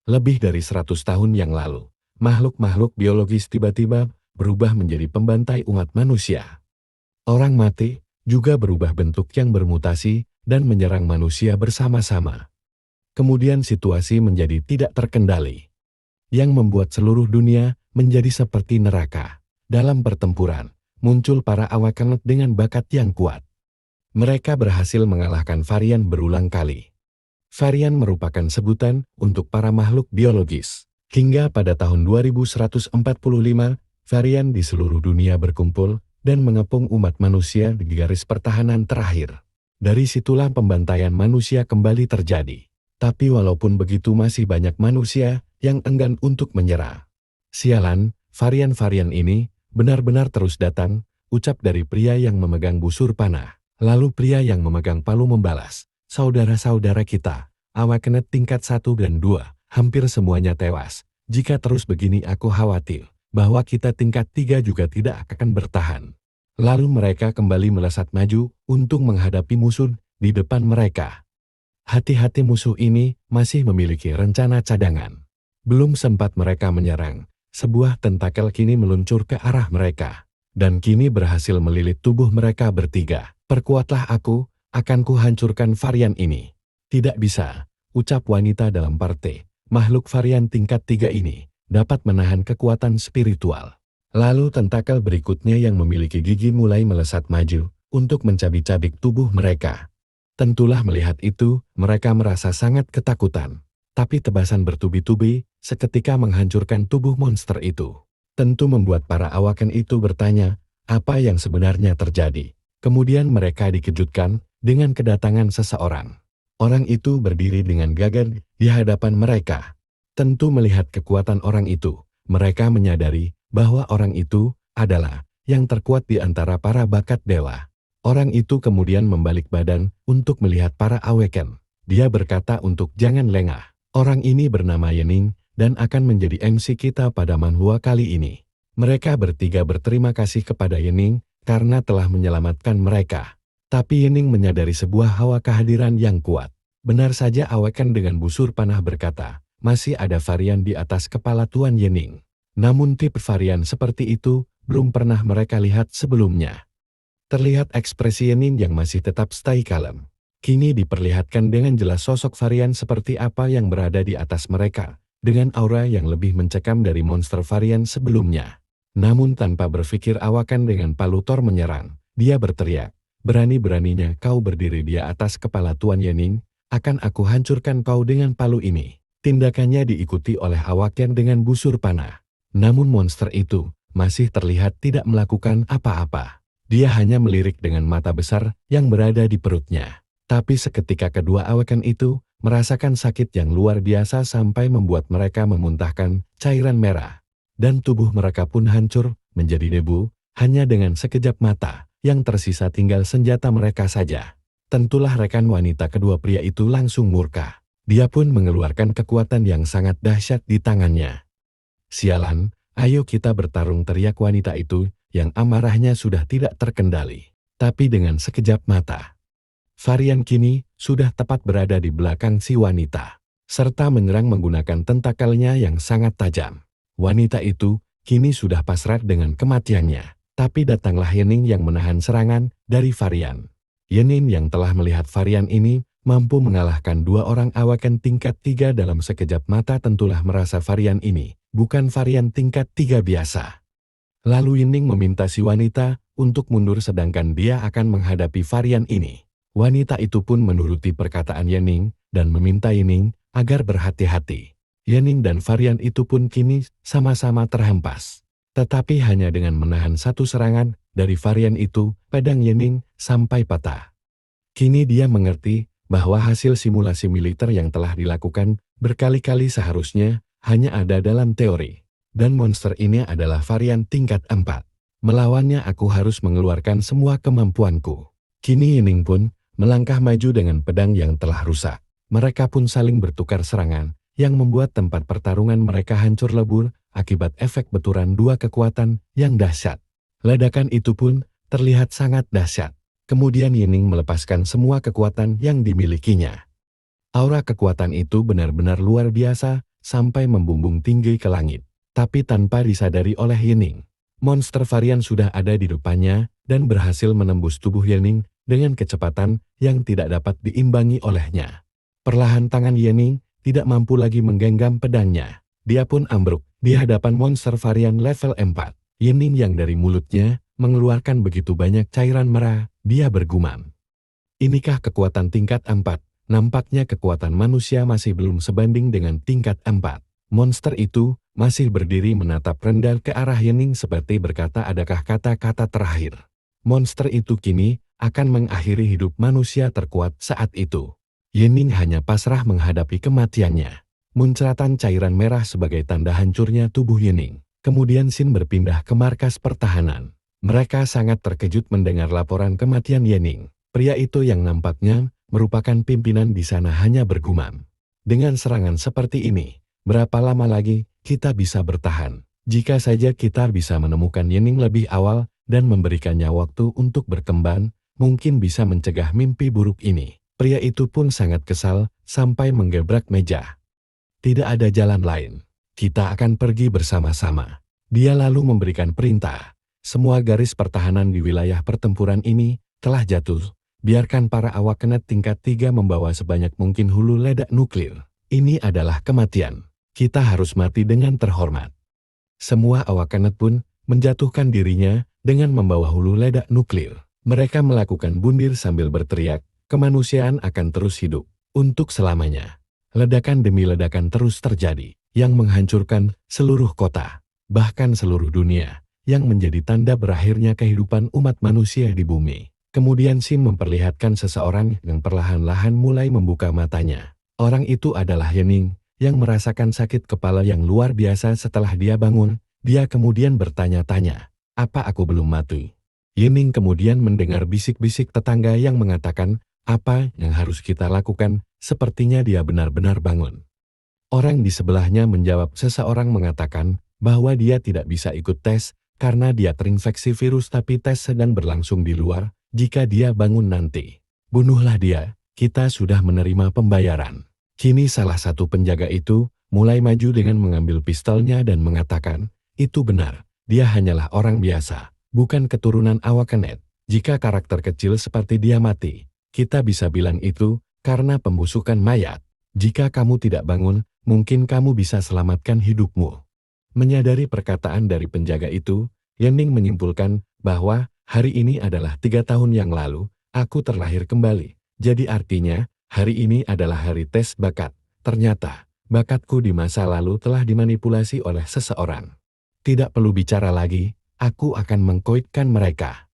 Lebih dari 100 tahun yang lalu, makhluk-makhluk biologis tiba-tiba berubah menjadi pembantai umat manusia. Orang mati juga berubah bentuk yang bermutasi dan menyerang manusia bersama-sama. Kemudian situasi menjadi tidak terkendali, yang membuat seluruh dunia menjadi seperti neraka. Dalam pertempuran, muncul para Awakened dengan bakat yang kuat. Mereka berhasil mengalahkan varian berulang kali. Varian merupakan sebutan untuk para makhluk biologis. Hingga pada tahun 2145, varian di seluruh dunia berkumpul dan mengepung umat manusia di garis pertahanan terakhir. Dari situlah pembantaian manusia kembali terjadi. Tapi walaupun begitu masih banyak manusia yang enggan untuk menyerah. Sialan, varian-varian ini benar-benar terus datang, ucap dari pria yang memegang busur panah. Lalu pria yang memegang palu membalas, saudara-saudara kita, Awakened tingkat 1 dan 2, hampir semuanya tewas. Jika terus begini aku khawatir bahwa kita tingkat 3 juga tidak akan bertahan. Lalu mereka kembali melesat maju untuk menghadapi musuh di depan mereka. Hati-hati, musuh ini masih memiliki rencana cadangan. Belum sempat mereka menyerang, sebuah tentakel kini meluncur ke arah mereka. Dan kini berhasil melilit tubuh mereka bertiga. Perkuatlah aku, akan kuhancurkan varian ini. Tidak bisa, ucap wanita dalam partai. Makhluk varian tingkat 3 ini dapat menahan kekuatan spiritual. Lalu tentakel berikutnya yang memiliki gigi mulai melesat maju untuk mencabik-cabik tubuh mereka. Tentulah melihat itu, mereka merasa sangat ketakutan. Tapi tebasan bertubi-tubi seketika menghancurkan tubuh monster itu. Tentu membuat para Awakened itu bertanya, apa yang sebenarnya terjadi? Kemudian mereka dikejutkan dengan kedatangan seseorang. Orang itu berdiri dengan gagah di hadapan mereka. Tentu melihat kekuatan orang itu, mereka menyadari bahwa orang itu adalah yang terkuat di antara para bakat dewa. Orang itu kemudian membalik badan untuk melihat para Awakened. Dia berkata untuk jangan lengah. Orang ini bernama Yening dan akan menjadi MC kita pada manhwa kali ini. Mereka bertiga berterima kasih kepada Yening karena telah menyelamatkan mereka. Tapi Yening menyadari sebuah hawa kehadiran yang kuat. Benar saja, Awakened dengan busur panah berkata, masih ada varian di atas kepala Tuan Yening. Namun tipe varian seperti itu belum pernah mereka lihat sebelumnya. Terlihat ekspresi Yening yang masih tetap stay kalem. Kini diperlihatkan dengan jelas sosok varian seperti apa yang berada di atas mereka, dengan aura yang lebih mencekam dari monster varian sebelumnya. Namun tanpa berpikir, Awakened dengan palu Thor menyerang. Dia berteriak, berani-beraninya kau berdiri di atas kepala Tuan Yening, akan aku hancurkan kau dengan palu ini. Tindakannya diikuti oleh Awakened dengan busur panah. Namun monster itu masih terlihat tidak melakukan apa-apa. Dia hanya melirik dengan mata besar yang berada di perutnya. Tapi seketika kedua Awakened itu merasakan sakit yang luar biasa sampai membuat mereka memuntahkan cairan merah. Dan tubuh mereka pun hancur menjadi debu, hanya dengan sekejap mata yang tersisa tinggal senjata mereka saja. Tentulah rekan wanita kedua pria itu langsung murka. Dia pun mengeluarkan kekuatan yang sangat dahsyat di tangannya. Sialan, ayo kita bertarung, teriak wanita itu yang amarahnya sudah tidak terkendali. Tapi dengan sekejap mata, varian kini sudah tepat berada di belakang si wanita, serta menyerang menggunakan tentakelnya yang sangat tajam. Wanita itu kini sudah pasrah dengan kematiannya. Tapi datanglah Yening yang menahan serangan dari varian. Yening yang telah melihat varian ini mampu mengalahkan dua orang Awakened tingkat 3 dalam sekejap mata, tentulah merasa varian ini bukan varian tingkat 3 biasa. Lalu Yening meminta si wanita untuk mundur sedangkan dia akan menghadapi varian ini. Wanita itu pun menuruti perkataan Yening dan meminta Yening agar berhati-hati. Yening dan varian itu pun kini sama-sama terhempas. Tetapi hanya dengan menahan satu serangan dari varian itu, pedang Yening sampai patah. Kini dia mengerti bahwa hasil simulasi militer yang telah dilakukan berkali-kali seharusnya hanya ada dalam teori. Dan monster ini adalah varian tingkat 4. Melawannya aku harus mengeluarkan semua kemampuanku. Kini Yening pun melangkah maju dengan pedang yang telah rusak. Mereka pun saling bertukar serangan, yang membuat tempat pertarungan mereka hancur lebur akibat efek benturan dua kekuatan yang dahsyat. Ledakan itu pun terlihat sangat dahsyat. Kemudian Yening melepaskan semua kekuatan yang dimilikinya. Aura kekuatan itu benar-benar luar biasa sampai membumbung tinggi ke langit. Tapi tanpa disadari oleh Yening, monster varian sudah ada di depannya dan berhasil menembus tubuh Yening dengan kecepatan yang tidak dapat diimbangi olehnya. Perlahan tangan Yening tidak mampu lagi menggenggam pedangnya. Dia pun ambruk di hadapan monster varian level 4. Yening yang dari mulutnya mengeluarkan begitu banyak cairan merah, dia bergumam. Inikah kekuatan tingkat 4? Nampaknya kekuatan manusia masih belum sebanding dengan tingkat 4. Monster itu masih berdiri menatap rendah ke arah Yening seperti berkata adakah kata-kata terakhir. Monster itu kini akan mengakhiri hidup manusia terkuat saat itu. Yening hanya pasrah menghadapi kematiannya. Muncratan cairan merah sebagai tanda hancurnya tubuh Yening. Kemudian Xin berpindah ke markas pertahanan. Mereka sangat terkejut mendengar laporan kematian Yening. Pria itu yang nampaknya merupakan pimpinan di sana hanya bergumam. Dengan serangan seperti ini, berapa lama lagi kita bisa bertahan? Jika saja kita bisa menemukan Yening lebih awal dan memberikannya waktu untuk berkembang, mungkin bisa mencegah mimpi buruk ini. Pria itu pun sangat kesal sampai menggebrak meja. Tidak ada jalan lain. Kita akan pergi bersama-sama. Dia lalu memberikan perintah. Semua garis pertahanan di wilayah pertempuran ini telah jatuh. Biarkan para awak kenet tingkat 3 membawa sebanyak mungkin hulu ledak nuklir. Ini adalah kematian. Kita harus mati dengan terhormat. Semua awak kenet pun menjatuhkan dirinya dengan membawa hulu ledak nuklir. Mereka melakukan bundir sambil berteriak, kemanusiaan akan terus hidup untuk selamanya. Ledakan demi ledakan terus terjadi, yang menghancurkan seluruh kota, bahkan seluruh dunia, yang menjadi tanda berakhirnya kehidupan umat manusia di bumi. Kemudian Xin memperlihatkan seseorang yang perlahan-lahan mulai membuka matanya. Orang itu adalah Yening, yang merasakan sakit kepala yang luar biasa setelah dia bangun. Dia kemudian bertanya-tanya, apa aku belum mati? Yening kemudian mendengar bisik-bisik tetangga yang mengatakan, apa yang harus kita lakukan? Sepertinya dia benar-benar bangun. Orang di sebelahnya menjawab, seseorang mengatakan bahwa dia tidak bisa ikut tes karena dia terinfeksi virus, tapi tes sedang berlangsung di luar. Jika dia bangun nanti, bunuhlah dia, kita sudah menerima pembayaran. Kini salah satu penjaga itu mulai maju dengan mengambil pistolnya dan mengatakan, itu benar, dia hanyalah orang biasa, bukan keturunan awak kenet. Jika karakter kecil seperti dia mati, kita bisa bilang itu karena pembusukan mayat. Jika kamu tidak bangun, mungkin kamu bisa selamatkan hidupmu. Menyadari perkataan dari penjaga itu, Yening menyimpulkan bahwa hari ini adalah 3 tahun yang lalu, aku terlahir kembali. Jadi artinya, hari ini adalah hari tes bakat. Ternyata, bakatku di masa lalu telah dimanipulasi oleh seseorang. Tidak perlu bicara lagi, aku akan mengkoitkan mereka.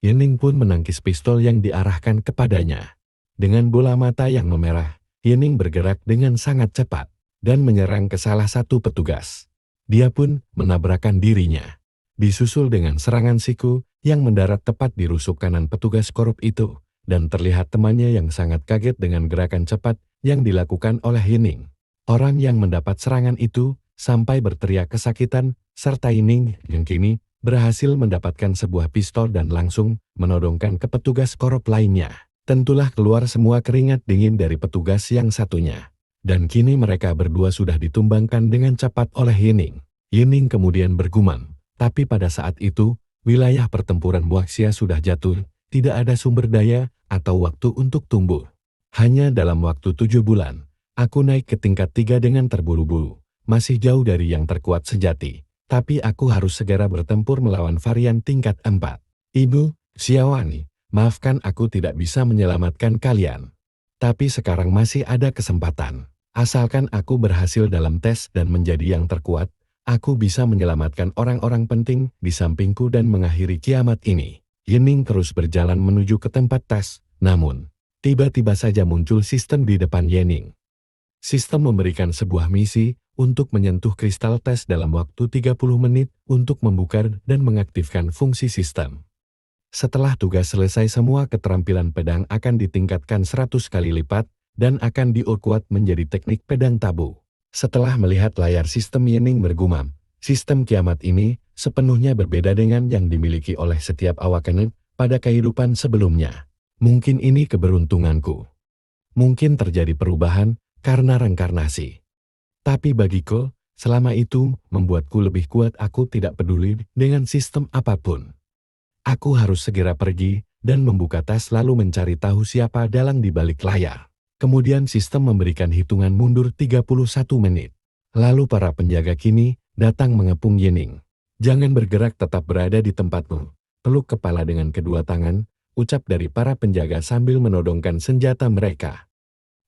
Yening pun menangkis pistol yang diarahkan kepadanya. Dengan bola mata yang memerah, Yening bergerak dengan sangat cepat dan menyerang ke salah satu petugas. Dia pun menabrakkan dirinya. Disusul dengan serangan siku yang mendarat tepat di rusuk kanan petugas korup itu, dan terlihat temannya yang sangat kaget dengan gerakan cepat yang dilakukan oleh Yening. Orang yang mendapat serangan itu sampai berteriak kesakitan, serta Yening yang kini berhasil mendapatkan sebuah pistol dan langsung menodongkan ke petugas korup lainnya. Tentulah keluar semua keringat dingin dari petugas yang satunya. Dan kini mereka berdua sudah ditumbangkan dengan cepat oleh Yening. Yening kemudian bergumam. Tapi pada saat itu, wilayah pertempuran Huaxia sudah jatuh, tidak ada sumber daya atau waktu untuk tumbuh. Hanya dalam waktu 7 bulan, aku naik ke tingkat 3 dengan terburu-buru. Masih jauh dari yang terkuat sejati, tapi aku harus segera bertempur melawan varian tingkat 4. Ibu, Xiaowani, maafkan aku tidak bisa menyelamatkan kalian. Tapi sekarang masih ada kesempatan. Asalkan aku berhasil dalam tes dan menjadi yang terkuat, aku bisa menyelamatkan orang-orang penting di sampingku dan mengakhiri kiamat ini. Yening terus berjalan menuju ke tempat tes, namun tiba-tiba saja muncul sistem di depan Yening. Sistem memberikan sebuah misi untuk menyentuh kristal tes dalam waktu 30 menit untuk membuka dan mengaktifkan fungsi sistem. Setelah tugas selesai, semua keterampilan pedang akan ditingkatkan 100 kali lipat dan akan diperkuat menjadi teknik pedang tabu. Setelah melihat layar sistem, Yening bergumam, sistem kiamat ini sepenuhnya berbeda dengan yang dimiliki oleh setiap awak kenet pada kehidupan sebelumnya. Mungkin ini keberuntunganku. Mungkin terjadi perubahan karena reinkarnasi. Tapi bagiku, selama itu membuatku lebih kuat. Aku tidak peduli dengan sistem apapun. Aku harus segera pergi dan membuka tas lalu mencari tahu siapa dalang di balik layar. Kemudian sistem memberikan hitungan mundur 31 menit. Lalu para penjaga kini datang mengepung Yening. Jangan bergerak, tetap berada di tempatmu. Peluk kepala dengan kedua tangan, ucap dari para penjaga sambil menodongkan senjata mereka.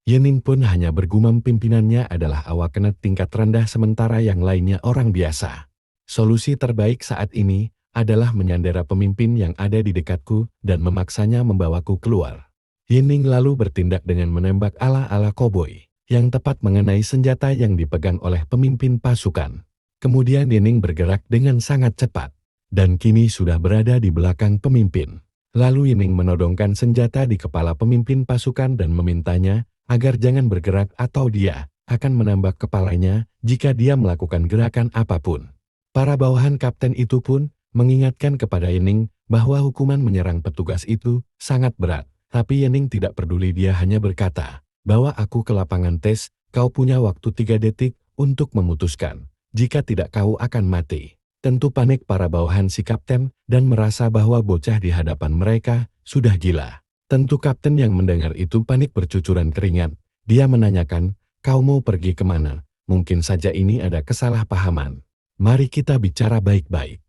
Yening pun hanya bergumam. Pimpinannya adalah awakenet tingkat rendah sementara yang lainnya orang biasa. Solusi terbaik saat ini adalah menyandera pemimpin yang ada di dekatku dan memaksanya membawaku keluar. Yening lalu bertindak dengan menembak ala-ala koboi, yang tepat mengenai senjata yang dipegang oleh pemimpin pasukan. Kemudian Yening bergerak dengan sangat cepat, dan kini sudah berada di belakang pemimpin. Lalu Yening menodongkan senjata di kepala pemimpin pasukan dan memintanya agar jangan bergerak atau dia akan menambah kepalanya jika dia melakukan gerakan apapun. Para bawahan kapten itu pun mengingatkan kepada Yening bahwa hukuman menyerang petugas itu sangat berat. Tapi Yening tidak peduli, dia hanya berkata, "Bawa aku ke lapangan tes, kau punya waktu 3 detik untuk memutuskan. Jika tidak kau akan mati." Tentu panik para bawahan si kapten dan merasa bahwa bocah di hadapan mereka sudah gila. Tentu kapten yang mendengar itu panik bercucuran keringat. Dia menanyakan, "Kau mau pergi kemana? Mungkin saja ini ada kesalahpahaman. Mari kita bicara baik-baik."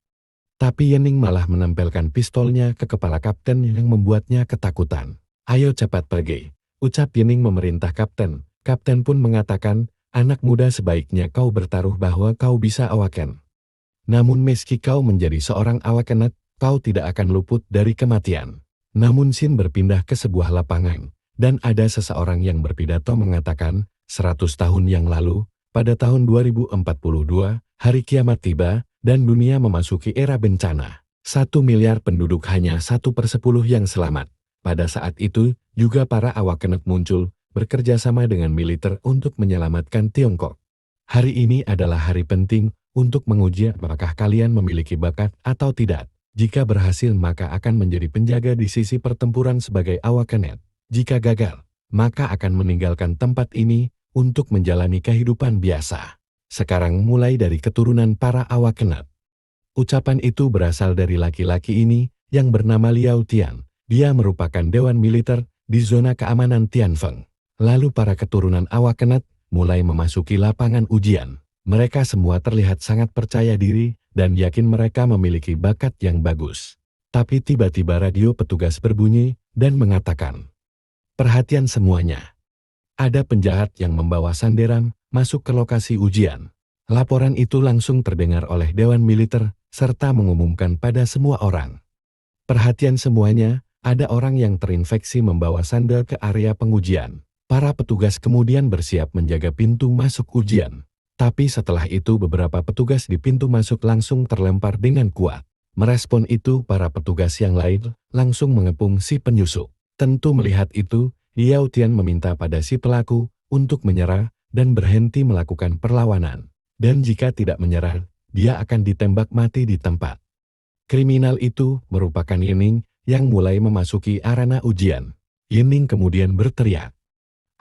Tapi Yening malah menempelkan pistolnya ke kepala kapten yang membuatnya ketakutan. "Ayo cepat pergi," ucap Yening memerintah kapten. Kapten pun mengatakan, "Anak muda, sebaiknya kau bertaruh bahwa kau bisa awaken. Namun meski kau menjadi seorang awakenet, kau tidak akan luput dari kematian." Namun Sin berpindah ke sebuah lapangan, dan ada seseorang yang berpidato mengatakan, 100 tahun yang lalu, pada tahun 2042, hari kiamat tiba, dan dunia memasuki era bencana. 1 miliar penduduk, hanya 1/10 yang selamat. Pada saat itu, juga para awakenet muncul, bekerja sama dengan militer untuk menyelamatkan Tiongkok. Hari ini adalah hari penting untuk menguji apakah kalian memiliki bakat atau tidak. Jika berhasil, maka akan menjadi penjaga di sisi pertempuran sebagai awakenet. Jika gagal, maka akan meninggalkan tempat ini untuk menjalani kehidupan biasa. Sekarang mulai dari keturunan para awakenet. Ucapan itu berasal dari laki-laki ini yang bernama Liao Tian. Dia merupakan dewan militer di zona keamanan Tianfeng. Lalu para keturunan awakenet mulai memasuki lapangan ujian. Mereka semua terlihat sangat percaya diri dan yakin mereka memiliki bakat yang bagus. Tapi tiba-tiba radio petugas berbunyi dan mengatakan, "Perhatian semuanya. Ada penjahat yang membawa sanderan masuk ke lokasi ujian." Laporan itu langsung terdengar oleh dewan militer serta mengumumkan pada semua orang. "Perhatian semuanya, ada orang yang terinfeksi membawa sandal ke area pengujian." Para petugas kemudian bersiap menjaga pintu masuk ujian. Tapi setelah itu beberapa petugas di pintu masuk langsung terlempar dengan kuat. Merespon itu, para petugas yang lain langsung mengepung si penyusup. Tentu melihat itu, Liao Tian meminta pada si pelaku untuk menyerah dan berhenti melakukan perlawanan. Dan jika tidak menyerah, dia akan ditembak mati di tempat. Kriminal itu merupakan Yening yang mulai memasuki arena ujian. Yening kemudian berteriak,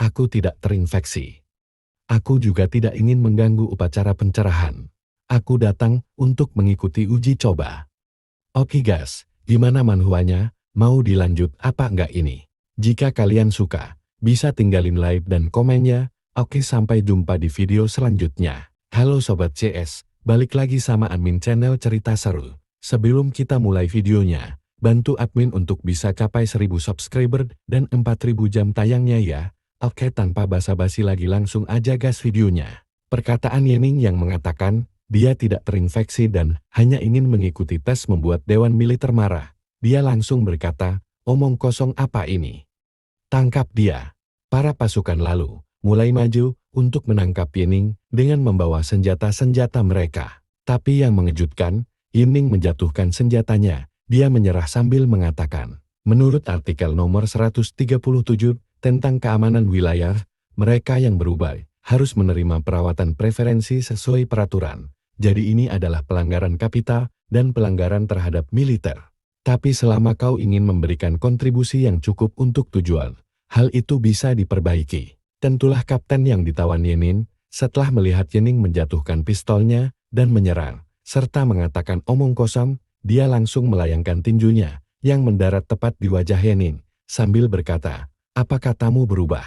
"Aku tidak terinfeksi. Aku juga tidak ingin mengganggu upacara pencerahan. Aku datang untuk mengikuti uji coba. Oke guys, gimana manhwanya? Mau dilanjut apa enggak ini? Jika kalian suka, bisa tinggalin like dan komennya. Oke, sampai jumpa di video selanjutnya. Halo Sobat CS, balik lagi sama admin channel Cerita Seru. Sebelum kita mulai videonya, bantu admin untuk bisa capai 1000 subscriber dan 4000 jam tayangnya ya. Oke, tanpa basa-basi lagi langsung aja gas videonya. Perkataan Yening yang mengatakan dia tidak terinfeksi dan hanya ingin mengikuti tes membuat dewan militer marah. Dia langsung berkata, "Omong kosong apa ini? Tangkap dia." Para pasukan lalu mulai maju untuk menangkap Yening dengan membawa senjata-senjata mereka. Tapi yang mengejutkan, Yening menjatuhkan senjatanya. Dia menyerah sambil mengatakan, "Menurut artikel nomor 137 tentang keamanan wilayah, mereka yang berubah harus menerima perawatan preferensi sesuai peraturan. Jadi ini adalah pelanggaran kapital dan pelanggaran terhadap militer. Tapi selama kau ingin memberikan kontribusi yang cukup untuk tujuan, hal itu bisa diperbaiki." Tentulah kapten yang ditawan Yening Setelah melihat Yening menjatuhkan pistolnya dan menyerang, serta mengatakan omong kosong, dia langsung melayangkan tinjunya yang mendarat tepat di wajah Yening, sambil berkata, "Apa katamu berubah?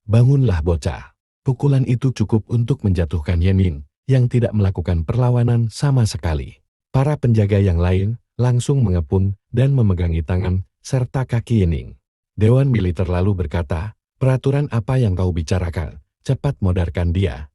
Bangunlah bocah." Pukulan itu cukup untuk menjatuhkan Yening, yang tidak melakukan perlawanan sama sekali. Para penjaga yang lain langsung mengepung dan memegangi tangan serta kaki Yening. Dewan militer lalu berkata, "Peraturan apa yang kau bicarakan? Cepat modarkan dia."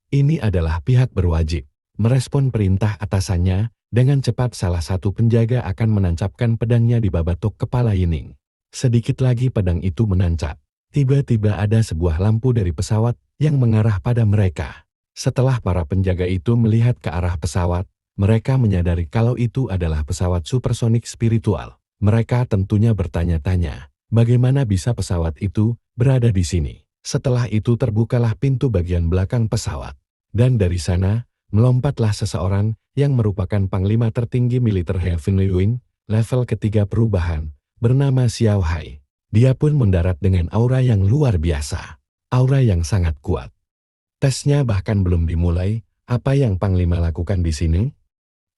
Ini adalah pihak berwajib. Merespon perintah atasannya, dengan cepat salah satu penjaga akan menancapkan pedangnya di babatok kepala Yening. Sedikit lagi pedang itu menancap. Tiba-tiba ada sebuah lampu dari pesawat yang mengarah pada mereka. Setelah para penjaga itu melihat ke arah pesawat, mereka menyadari kalau itu adalah pesawat supersonik spiritual. Mereka tentunya bertanya-tanya, bagaimana bisa pesawat itu berada di sini? Setelah itu terbukalah pintu bagian belakang pesawat. Dan dari sana, melompatlah seseorang yang merupakan panglima tertinggi militer Heavenly Wing, level ketiga perubahan, bernama Xiao Hai. Dia pun mendarat dengan aura yang luar biasa. Aura yang sangat kuat. Tesnya bahkan belum dimulai, apa yang panglima lakukan di sini?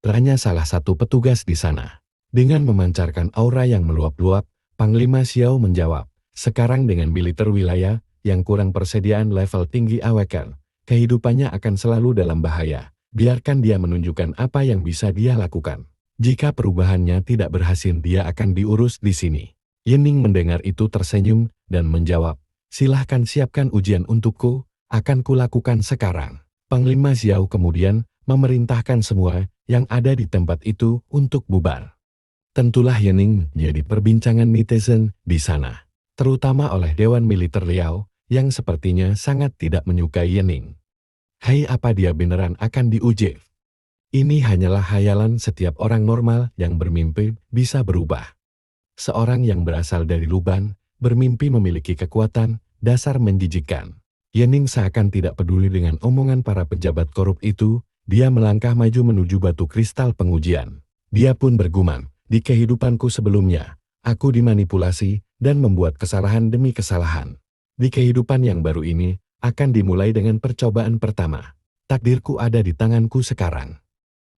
Tanya salah satu petugas di sana. Dengan memancarkan aura yang meluap-luap, Panglima Xiao menjawab, "Sekarang dengan militer wilayah yang kurang persediaan level tinggi awaken, kehidupannya akan selalu dalam bahaya. Biarkan dia menunjukkan apa yang bisa dia lakukan. Jika perubahannya tidak berhasil, dia akan diurus di sini." Yening mendengar itu tersenyum dan menjawab, "Silahkan siapkan ujian untukku, akan kulakukan sekarang." Panglima Xiao kemudian memerintahkan semua yang ada di tempat itu untuk bubar. Tentulah Yening menjadi perbincangan netizen di sana, terutama oleh Dewan Militer Liao yang sepertinya sangat tidak menyukai Yening. Hai, apa dia beneran akan diuji? Ini hanyalah khayalan setiap orang normal yang bermimpi bisa berubah. Seorang yang berasal dari Luban, bermimpi memiliki kekuatan, dasar menjijikkan. Yening seakan tidak peduli dengan omongan para pejabat korup itu, dia melangkah maju menuju batu kristal pengujian. Dia pun bergumam, "Di kehidupanku sebelumnya, aku dimanipulasi dan membuat kesalahan demi kesalahan. Di kehidupan yang baru ini, akan dimulai dengan percobaan pertama. Takdirku ada di tanganku sekarang."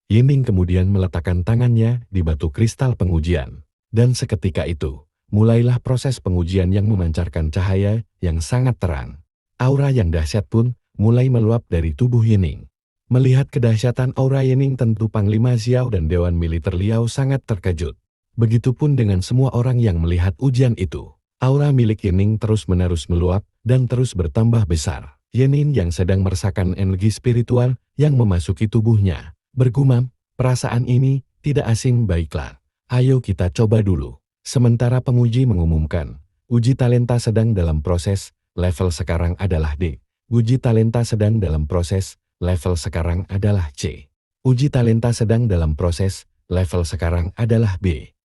Yening kemudian meletakkan tangannya di batu kristal pengujian. Dan seketika itu, mulailah proses pengujian yang memancarkan cahaya yang sangat terang. Aura yang dahsyat pun mulai meluap dari tubuh Yening. Melihat kedahsyatan aura Yening, tentu Panglima Xiao dan Dewan Militer Liao sangat terkejut. Begitupun dengan semua orang yang melihat ujian itu. Aura milik Yening terus-menerus meluap dan terus bertambah besar. Yening yang sedang merasakan energi spiritual yang memasuki tubuhnya, bergumam, "Perasaan ini tidak asing, baiklah. Ayo kita coba dulu." Sementara penguji mengumumkan, uji talenta sedang dalam proses, level sekarang adalah D. Uji talenta sedang dalam proses, level sekarang adalah C. Uji talenta sedang dalam proses, level sekarang adalah B.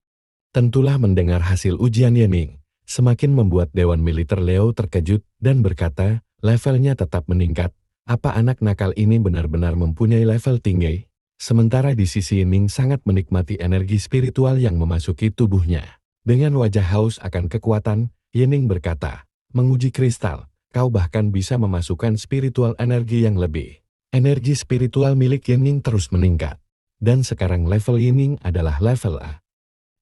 Tentulah mendengar hasil ujian Yening, semakin membuat Dewan Militer Liao terkejut dan berkata, levelnya tetap meningkat, apa anak nakal ini benar-benar mempunyai level tinggi? Sementara di sisi Yening sangat menikmati energi spiritual yang memasuki tubuhnya. Dengan wajah haus akan kekuatan, Yening berkata, "Menguji kristal, kau bahkan bisa memasukkan spiritual energi yang lebih." Energi spiritual milik Yening terus meningkat. Dan sekarang level Yening adalah level A.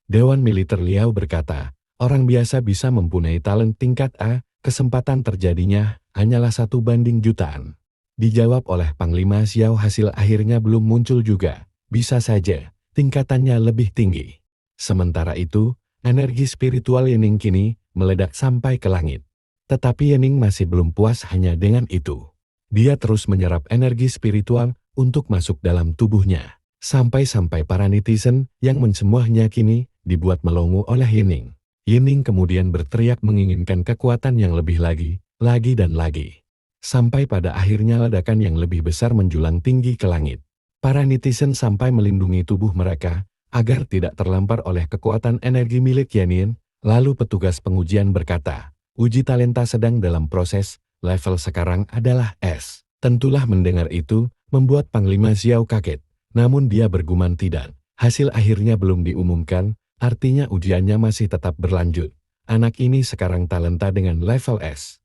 Dewan Militer Liao berkata, orang biasa bisa mempunyai talent tingkat A, kesempatan terjadinya hanyalah 1 banding jutaan. Dijawab oleh Panglima Xiao, hasil akhirnya belum muncul juga. Bisa saja, tingkatannya lebih tinggi. Sementara itu, energi spiritual Yening kini meledak sampai ke langit. Tetapi Yening masih belum puas hanya dengan itu. Dia terus menyerap energi spiritual untuk masuk dalam tubuhnya. Sampai-sampai para netizen yang mencemuahnya kini dibuat melongo oleh Yening. Yening kemudian berteriak menginginkan kekuatan yang lebih lagi dan lagi. Sampai pada akhirnya ledakan yang lebih besar menjulang tinggi ke langit. Para netizen sampai melindungi tubuh mereka agar tidak terlempar oleh kekuatan energi milik Yening. Lalu petugas pengujian berkata, uji talenta sedang dalam proses, level sekarang adalah S. Tentulah mendengar itu, membuat Panglima Xiao kaget. Namun dia bergumam tidak. Hasil akhirnya belum diumumkan, artinya ujiannya masih tetap berlanjut. Anak ini sekarang talenta dengan level S.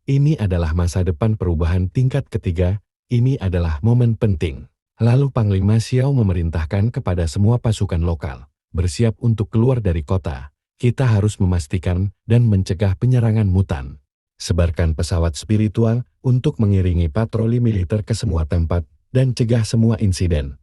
Ini adalah masa depan perubahan tingkat ketiga, ini adalah momen penting. Lalu Panglima Xiao memerintahkan kepada semua pasukan lokal, bersiap untuk keluar dari kota. Kita harus memastikan dan mencegah penyerangan mutan. Sebarkan pesawat spiritual untuk mengiringi patroli militer ke semua tempat dan cegah semua insiden.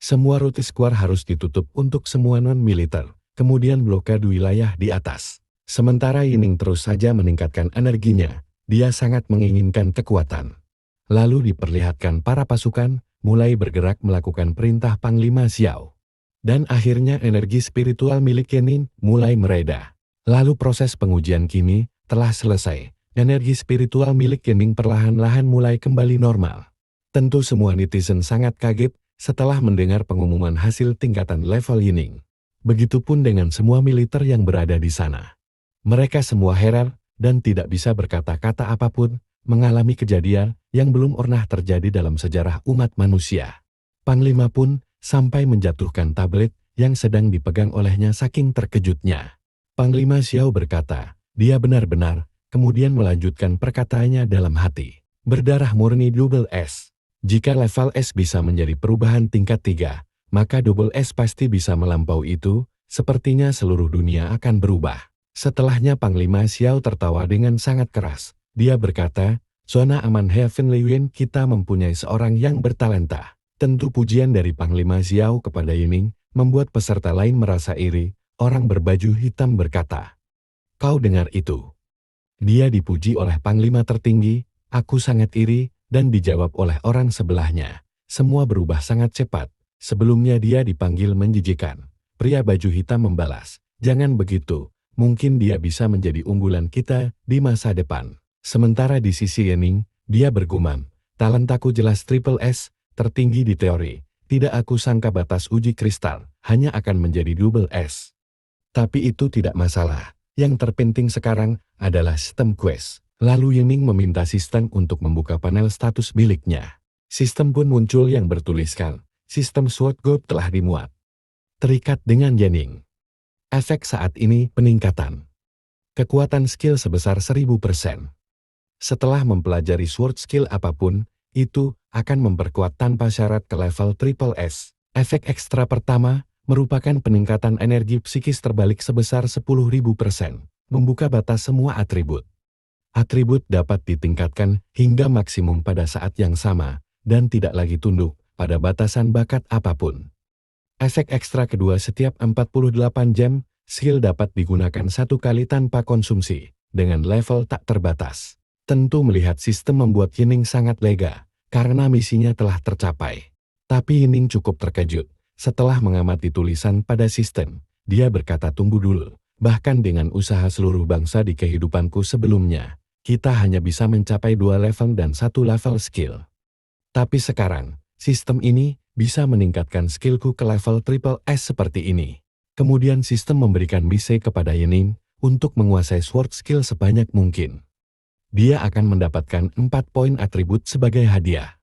Semua rute squad harus ditutup untuk semua non-militer, kemudian blokade wilayah di atas. Sementara Yining terus saja meningkatkan energinya, dia sangat menginginkan kekuatan. Lalu diperlihatkan para pasukan mulai bergerak melakukan perintah Panglima Xiao. Dan akhirnya energi spiritual milik Yining mulai mereda. Lalu proses pengujian kini telah selesai. Energi spiritual milik Yining perlahan-lahan mulai kembali normal. Tentu semua netizen sangat kaget setelah mendengar pengumuman hasil tingkatan level Yining. Begitupun dengan semua militer yang berada di sana. Mereka semua heran dan tidak bisa berkata-kata apapun, mengalami kejadian yang belum pernah terjadi dalam sejarah umat manusia. Panglima pun sampai menjatuhkan tablet yang sedang dipegang olehnya saking terkejutnya. Panglima Xiao berkata, dia benar-benar, kemudian melanjutkan perkataannya dalam hati. Berdarah murni double S. Jika level S bisa menjadi perubahan tingkat 3, maka double S pasti bisa melampaui itu, sepertinya seluruh dunia akan berubah. Setelahnya Panglima Xiao tertawa dengan sangat keras. Dia berkata, zona aman Heavenly Wind kita mempunyai seorang yang bertalenta. Tentu pujian dari Panglima Xiao kepada Yining membuat peserta lain merasa iri. Orang berbaju hitam berkata, kau dengar itu? Dia dipuji oleh Panglima tertinggi, aku sangat iri, dan dijawab oleh orang sebelahnya. Semua berubah sangat cepat. Sebelumnya dia dipanggil menjijikan. Pria baju hitam membalas, jangan begitu. Mungkin dia bisa menjadi unggulan kita di masa depan. Sementara di sisi Yining, dia bergumam, talentaku jelas triple S, tertinggi di teori. Tidak aku sangka batas uji kristal, hanya akan menjadi double S. Tapi itu tidak masalah. Yang terpenting sekarang adalah sistem quest. Lalu Yining meminta sistem untuk membuka panel status miliknya. Sistem pun muncul yang bertuliskan, sistem Sword God telah dimuat. Terikat dengan Yining. Efek saat ini peningkatan. Kekuatan skill sebesar 1000%. Setelah mempelajari sword skill apapun, itu akan memperkuat tanpa syarat ke level triple S. Efek ekstra pertama merupakan peningkatan energi psikis terbalik sebesar 10.000%. Membuka batas semua atribut. Atribut dapat ditingkatkan hingga maksimum pada saat yang sama, dan tidak lagi tunduk pada batasan bakat apapun. Efek ekstra kedua setiap 48 jam, skill dapat digunakan satu kali tanpa konsumsi, dengan level tak terbatas. Tentu melihat sistem membuat Yining sangat lega, karena misinya telah tercapai. Tapi Yining cukup terkejut, setelah mengamati tulisan pada sistem, dia berkata tunggu dulu, bahkan dengan usaha seluruh bangsa di kehidupanku sebelumnya, kita hanya bisa mencapai 2 level dan 1 level skill. Tapi sekarang, sistem ini bisa meningkatkan skillku ke level triple S seperti ini. Kemudian sistem memberikan misi kepada Yining untuk menguasai sword skill sebanyak mungkin. Dia akan mendapatkan 4 poin atribut sebagai hadiah.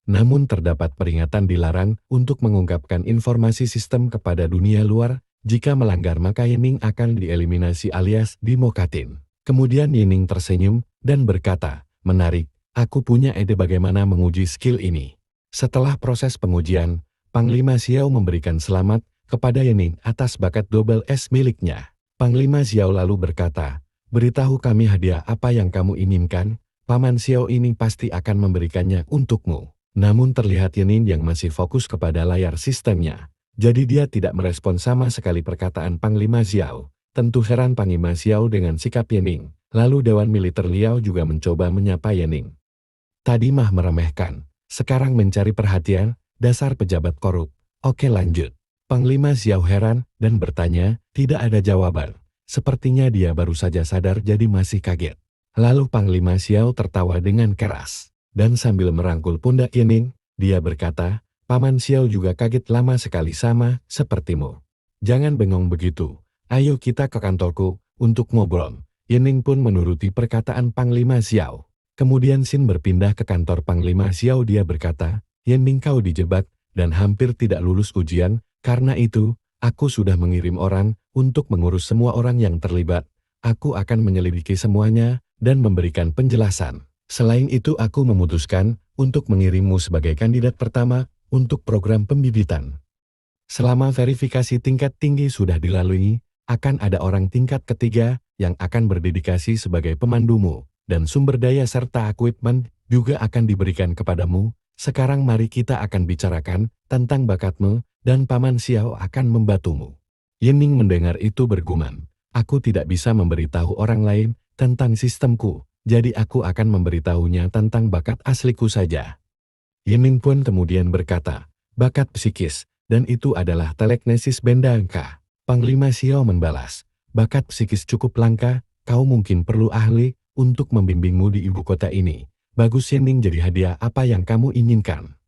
Namun terdapat peringatan dilarang untuk mengungkapkan informasi sistem kepada dunia luar. Jika melanggar maka Yining akan dieliminasi alias dimokatin. Kemudian Yining tersenyum dan berkata, menarik, aku punya ide bagaimana menguji skill ini. Setelah proses pengujian, Panglima Xiao memberikan selamat kepada Yining atas bakat double S miliknya. Panglima Xiao lalu berkata, beritahu kami hadiah apa yang kamu inginkan, Paman Xiao ini pasti akan memberikannya untukmu. Namun terlihat Yining yang masih fokus kepada layar sistemnya. Jadi dia tidak merespon sama sekali perkataan Panglima Xiao. Tentu heran Panglima Xiao dengan sikap Yining. Lalu Dewan Militer Liao juga mencoba menyapa Yining. Tadi mah meremehkan. Sekarang mencari perhatian, dasar pejabat korup. Oke lanjut. Panglima Xiao heran dan bertanya, tidak ada jawaban. Sepertinya dia baru saja sadar jadi masih kaget. Lalu Panglima Xiao tertawa dengan keras. Dan sambil merangkul pundak Yining, dia berkata, Paman Xiao juga kaget lama sekali sama sepertimu. Jangan bengong begitu. Ayo kita ke kantorku untuk ngobrol. Yining pun menuruti perkataan Panglima Xiao. Kemudian Xin berpindah ke kantor Panglima Xiao. Dia berkata, Yining kau dijebak dan hampir tidak lulus ujian, karena itu, aku sudah mengirim orang untuk mengurus semua orang yang terlibat. Aku akan menyelidiki semuanya dan memberikan penjelasan. Selain itu aku memutuskan untuk mengirimmu sebagai kandidat pertama untuk program pembibitan. Selama verifikasi tingkat tinggi sudah dilalui, akan ada orang tingkat ketiga yang akan berdedikasi sebagai pemandumu, dan sumber daya serta equipment juga akan diberikan kepadamu. Sekarang mari kita akan bicarakan tentang bakatmu, dan Paman Xiao akan membantumu. Yening mendengar itu bergumam, aku tidak bisa memberitahu orang lain tentang sistemku, jadi aku akan memberitahunya tentang bakat asliku saja. Yening pun kemudian berkata, bakat psikis, dan itu adalah telekinesis benda angka. Panglima Xiao membalas, bakat psikis cukup langka, kau mungkin perlu ahli untuk membimbingmu di ibu kota ini. Bagus Yening, jadi hadiah apa yang kamu inginkan?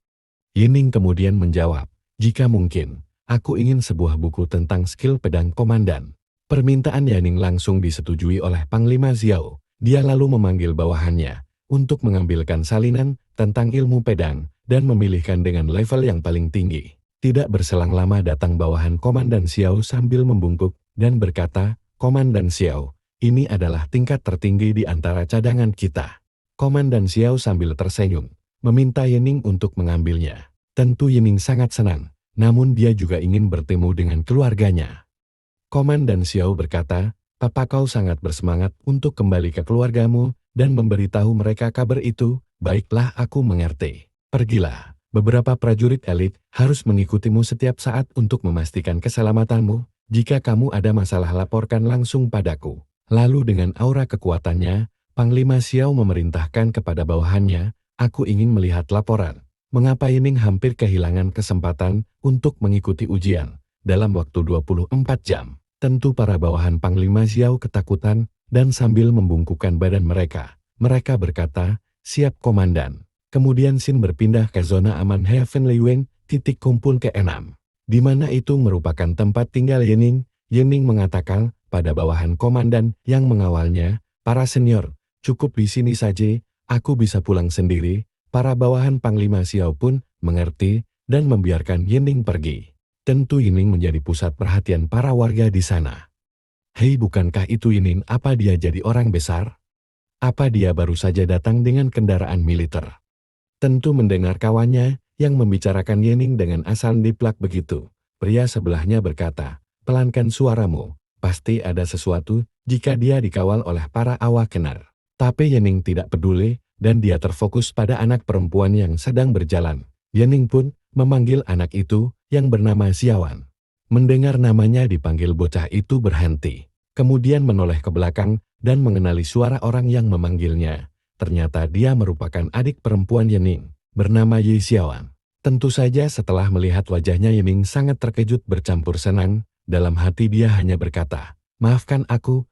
Yening kemudian menjawab, jika mungkin, aku ingin sebuah buku tentang skill pedang komandan. Permintaan Yening langsung disetujui oleh Panglima Xiao. Dia lalu memanggil bawahannya untuk mengambilkan salinan tentang ilmu pedang dan memilihkan dengan level yang paling tinggi. Tidak berselang lama datang bawahan Komandan Xiao sambil membungkuk dan berkata, Komandan Xiao, ini adalah tingkat tertinggi di antara cadangan kita. Komandan Xiao sambil tersenyum, meminta Yening untuk mengambilnya. Tentu Yening sangat senang, namun dia juga ingin bertemu dengan keluarganya. Komandan Xiao berkata, Papa kau sangat bersemangat untuk kembali ke keluargamu dan memberitahu mereka kabar itu. Baiklah, aku mengerti. Pergilah. Beberapa prajurit elit harus mengikutimu setiap saat untuk memastikan keselamatanmu. Jika kamu ada masalah laporkan langsung padaku. Lalu dengan aura kekuatannya, Panglima Xiao memerintahkan kepada bawahannya, aku ingin melihat laporan. Mengapa Yening hampir kehilangan kesempatan untuk mengikuti ujian dalam waktu 24 jam. Tentu para bawahan Panglima Xiao ketakutan dan sambil membungkukkan badan mereka. Mereka berkata, siap komandan. Kemudian Xin berpindah ke zona aman Heavenly Wing, titik kumpul ke-6. Di mana itu merupakan tempat tinggal Yening. Yening mengatakan pada bawahan komandan yang mengawalnya, para senior, cukup di sini saja, aku bisa pulang sendiri. Para bawahan Panglima Xiao pun mengerti dan membiarkan Yening pergi. Tentu Yening menjadi pusat perhatian para warga di sana. Hei, bukankah itu Yening? Apa dia jadi orang besar? Apa dia baru saja datang dengan kendaraan militer? Tentu mendengar kawannya yang membicarakan Yening dengan asal diplak begitu. Pria sebelahnya berkata, pelankan suaramu, pasti ada sesuatu jika dia dikawal oleh para awak kenar. Tapi Yening tidak peduli dan dia terfokus pada anak perempuan yang sedang berjalan. Yening pun memanggil anak itu yang bernama Xiaoan. Mendengar namanya dipanggil, bocah itu berhenti. Kemudian menoleh ke belakang dan mengenali suara orang yang memanggilnya. Ternyata dia merupakan adik perempuan Yening, bernama Yi Xiaoan. Tentu saja setelah melihat wajahnya Yening sangat terkejut bercampur senang, dalam hati dia hanya berkata, maafkan aku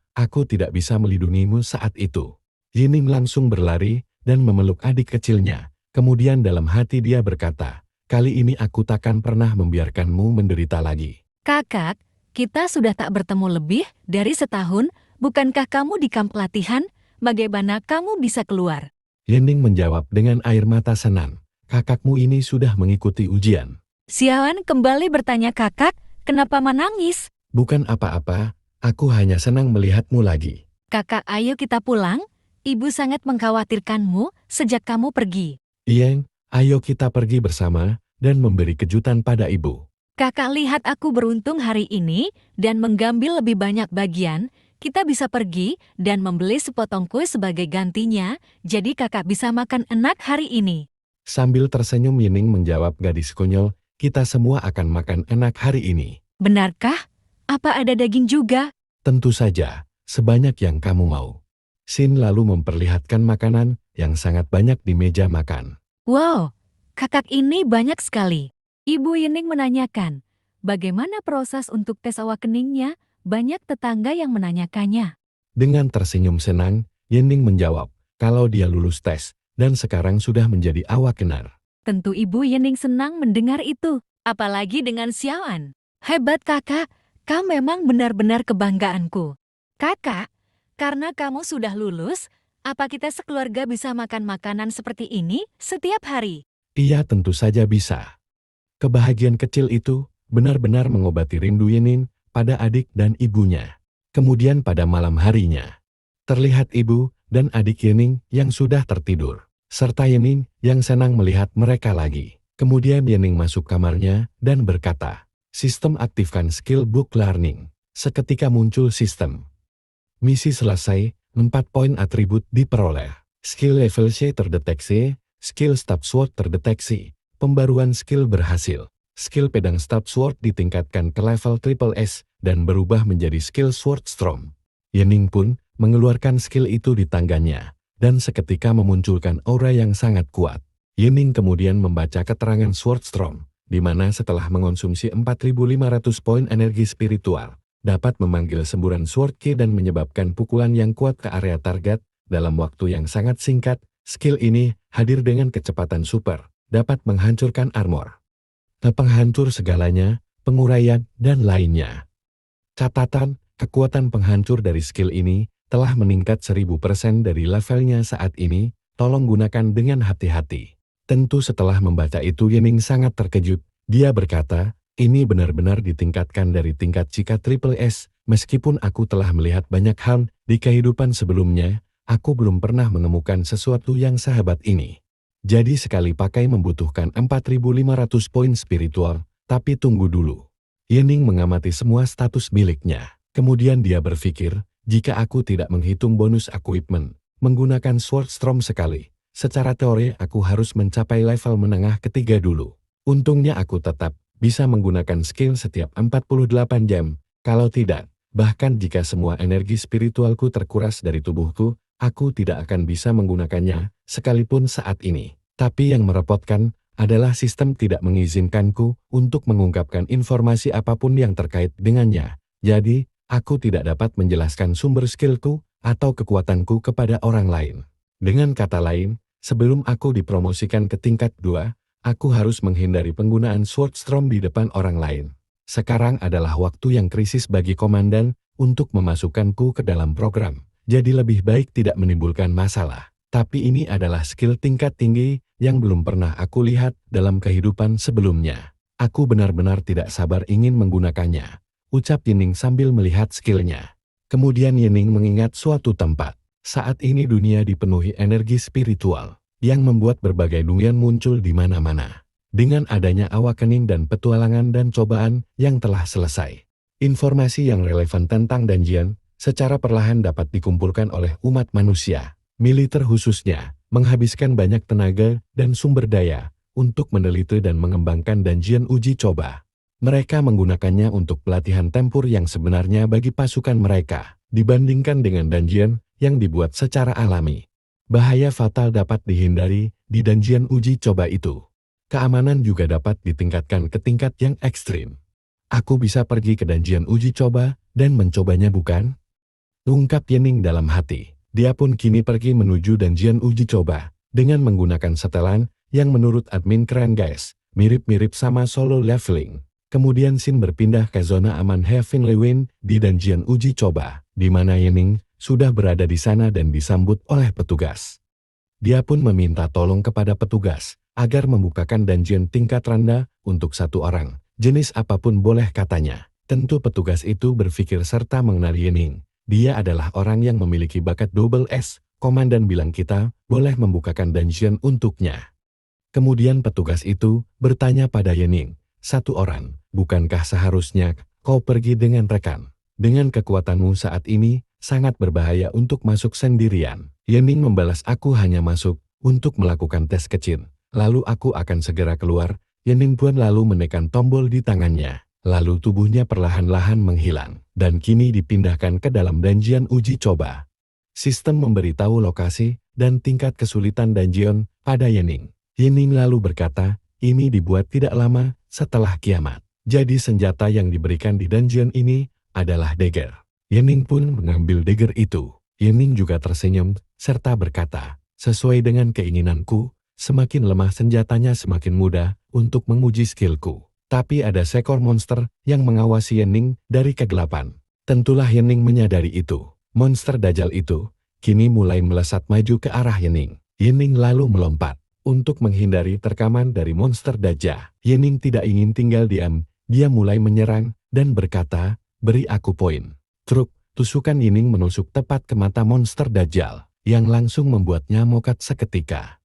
tidak bisa melindungimu saat itu. Yening langsung berlari dan memeluk adik kecilnya, kemudian dalam hati dia berkata, kali ini aku takkan pernah membiarkanmu menderita lagi. Kakak, kita sudah tak bertemu lebih dari setahun, bukankah kamu di kamp latihan? Bagaimana kamu bisa keluar? Yening menjawab dengan air mata senang. Kakakmu ini sudah mengikuti ujian. Xiaoan kembali bertanya, kakak, kenapa menangis? Bukan apa-apa, aku hanya senang melihatmu lagi. Kakak, ayo kita pulang. Ibu sangat mengkhawatirkanmu sejak kamu pergi. Iyeng, ayo kita pergi bersama dan memberi kejutan pada ibu. Kakak, lihat aku beruntung hari ini dan mengambil lebih banyak bagian. Kita bisa pergi dan membeli sepotong kue sebagai gantinya, jadi kakak bisa makan enak hari ini. Sambil tersenyum Yening menjawab, gadis konyol, kita semua akan makan enak hari ini. Benarkah? Apa ada daging juga? Tentu saja, sebanyak yang kamu mau. Xin lalu memperlihatkan makanan yang sangat banyak di meja makan. Wow, kakak ini banyak sekali. Ibu Yening menanyakan, bagaimana proses untuk tes awakeningnya? Banyak tetangga yang menanyakannya. Dengan tersenyum senang, Yening menjawab, kalau dia lulus tes, dan sekarang sudah menjadi awakenar. Tentu Ibu Yening senang mendengar itu, apalagi dengan Xiaoan. Hebat kakak, kau memang benar-benar kebanggaanku. Kakak, karena kamu sudah lulus, apa kita sekeluarga bisa makan makanan seperti ini setiap hari? Iya, tentu saja bisa. Kebahagiaan kecil itu benar-benar mengobati rindu Yening pada adik dan ibunya. Kemudian pada malam harinya, terlihat ibu dan adik Yening yang sudah tertidur, serta Yening yang senang melihat mereka lagi. Kemudian Yening masuk kamarnya dan berkata, "Sistem aktifkan skill book learning." Seketika muncul sistem. Misi selesai, 4 poin atribut diperoleh. Skill level C terdeteksi, skill stab sword terdeteksi, pembaruan skill berhasil. Skill pedang stab sword ditingkatkan ke level triple S dan berubah menjadi skill sword storm. Yening pun mengeluarkan skill itu di tangannya, dan seketika memunculkan aura yang sangat kuat. Yening kemudian membaca keterangan sword storm, di mana setelah mengonsumsi 4.500 poin energi spiritual, dapat memanggil semburan sword ki dan menyebabkan pukulan yang kuat ke area target dalam waktu yang sangat singkat. Skill ini hadir dengan kecepatan super, dapat menghancurkan armor, penghancur segalanya, penguraian, dan lainnya. Catatan, kekuatan penghancur dari skill ini telah meningkat 1000% dari levelnya saat ini. Tolong gunakan dengan hati-hati. Tentu setelah membaca itu Yening sangat terkejut. Dia berkata, "Ini benar-benar ditingkatkan dari tingkat Cika Triple S. Meskipun aku telah melihat banyak hal di kehidupan sebelumnya, aku belum pernah menemukan sesuatu yang sehebat ini. Jadi sekali pakai membutuhkan 4.500 poin spiritual, tapi tunggu dulu." Yening mengamati semua status miliknya. Kemudian dia berpikir, jika aku tidak menghitung bonus equipment, menggunakan Sword Storm sekali, secara teori aku harus mencapai level menengah ketiga dulu. Untungnya aku tetap bisa menggunakan skill setiap 48 jam. Kalau tidak, bahkan jika semua energi spiritualku terkuras dari tubuhku, aku tidak akan bisa menggunakannya, sekalipun saat ini. Tapi yang merepotkan adalah sistem tidak mengizinkanku untuk mengungkapkan informasi apapun yang terkait dengannya. Jadi, aku tidak dapat menjelaskan sumber skillku atau kekuatanku kepada orang lain. Dengan kata lain, sebelum aku dipromosikan ke tingkat 2, aku harus menghindari penggunaan Sword Storm di depan orang lain. Sekarang adalah waktu yang krisis bagi komandan untuk memasukkanku ke dalam program. Jadi lebih baik tidak menimbulkan masalah. Tapi ini adalah skill tingkat tinggi yang belum pernah aku lihat dalam kehidupan sebelumnya. Aku benar-benar tidak sabar ingin menggunakannya, ucap Yening sambil melihat skillnya. Kemudian Yening mengingat suatu tempat. Saat ini dunia dipenuhi energi spiritual, yang membuat berbagai dunia muncul di mana-mana. Dengan adanya awakening dan petualangan dan cobaan yang telah selesai, informasi yang relevan tentang dungeon secara perlahan dapat dikumpulkan oleh umat manusia. Militer khususnya menghabiskan banyak tenaga dan sumber daya untuk meneliti dan mengembangkan dungeon uji coba. Mereka menggunakannya untuk pelatihan tempur yang sebenarnya bagi pasukan mereka, dibandingkan dengan dungeon yang dibuat secara alami. Bahaya fatal dapat dihindari di dungeon uji coba itu. Keamanan juga dapat ditingkatkan ke tingkat yang ekstrim. Aku bisa pergi ke dungeon uji coba dan mencobanya, bukan? Ungkap Yening dalam hati. Dia pun kini pergi menuju dungeon uji coba dengan menggunakan setelan yang menurut admin keren guys, mirip-mirip sama solo leveling. Kemudian Sin berpindah ke zona aman Heavenly Wind di dungeon uji coba, di mana Yening sudah berada di sana dan disambut oleh petugas. Dia pun meminta tolong kepada petugas agar membukakan dungeon tingkat rendah untuk satu orang, jenis apapun boleh katanya. Tentu petugas itu berpikir serta mengenali Yening. Dia adalah orang yang memiliki bakat double S. Komandan bilang kita boleh membukakan dungeon untuknya. Kemudian petugas itu bertanya pada Yening, "Satu orang, bukankah seharusnya kau pergi dengan rekan? Dengan kekuatanmu saat ini, sangat berbahaya untuk masuk sendirian." Yening membalas, "Aku hanya masuk untuk melakukan tes kecil, lalu aku akan segera keluar." Yening pun lalu menekan tombol di tangannya, lalu tubuhnya perlahan-lahan menghilang, dan kini dipindahkan ke dalam dungeon uji coba. Sistem memberitahu lokasi dan tingkat kesulitan dungeon pada Yening. Yening lalu berkata, ini dibuat tidak lama setelah kiamat. Jadi senjata yang diberikan di dungeon ini adalah dagger. Yening pun mengambil dagger itu. Yening juga tersenyum, serta berkata, sesuai dengan keinginanku, semakin lemah senjatanya semakin mudah untuk menguji skillku. Tapi ada seekor monster yang mengawasi Yening dari kegelapan. Tentulah Yening menyadari itu. Monster Dajjal itu kini mulai melesat maju ke arah Yening. Yening lalu melompat untuk menghindari terkaman dari monster Dajjal. Yening tidak ingin tinggal diam. Dia mulai menyerang dan berkata, "Beri aku poin." Truk, tusukan Yening menusuk tepat ke mata monster Dajjal. yang langsung membuatnya mokat seketika.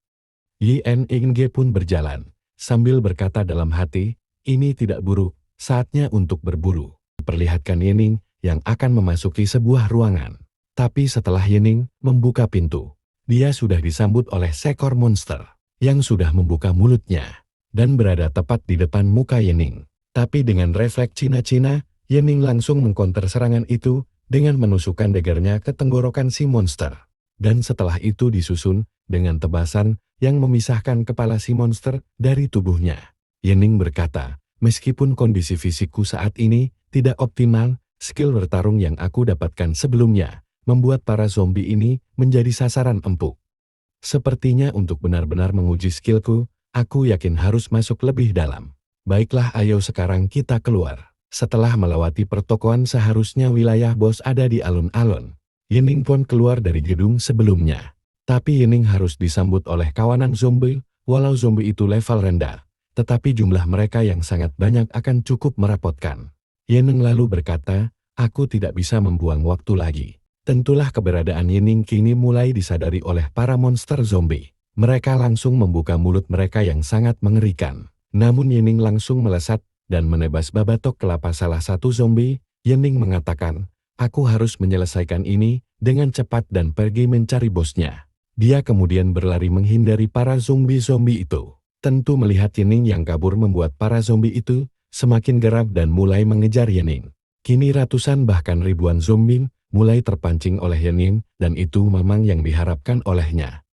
Yin Ingge pun berjalan, sambil berkata dalam hati, ini tidak buruk, saatnya untuk berburu. Perlihatkan Yening yang akan memasuki sebuah ruangan. Tapi setelah Yening membuka pintu, dia sudah disambut oleh seekor monster yang sudah membuka mulutnya dan berada tepat di depan muka Yening. Tapi dengan refleks Cina-Cina, Yening langsung mengkonter serangan itu dengan menusukkan dagernya ke tenggorokan si monster. Dan setelah itu disusun dengan tebasan yang memisahkan kepala si monster dari tubuhnya. Yening berkata, meskipun kondisi fisikku saat ini tidak optimal, skill bertarung yang aku dapatkan sebelumnya membuat para zombie ini menjadi sasaran empuk. Sepertinya untuk benar-benar menguji skillku, aku yakin harus masuk lebih dalam. Baiklah, ayo sekarang kita keluar. Setelah melewati pertokoan, seharusnya wilayah bos ada di alun-alun. Yening pun keluar dari gedung sebelumnya. Tapi Yening harus disambut oleh kawanan zombie, walau zombie itu level rendah. Tetapi jumlah mereka yang sangat banyak akan cukup merepotkan. Yening lalu berkata, aku tidak bisa membuang waktu lagi. Tentulah keberadaan Yening kini mulai disadari oleh para monster zombie. Mereka langsung membuka mulut mereka yang sangat mengerikan. Namun Yening langsung melesat dan menebas babatok kelapa salah satu zombie. Yening mengatakan, aku harus menyelesaikan ini dengan cepat dan pergi mencari bosnya. Dia kemudian berlari menghindari para zombie-zombie itu. Tentu melihat Yening yang kabur membuat para zombie itu semakin geram dan mulai mengejar Yening. Kini ratusan bahkan ribuan zombie mulai terpancing oleh Yening dan itu memang yang diharapkan olehnya.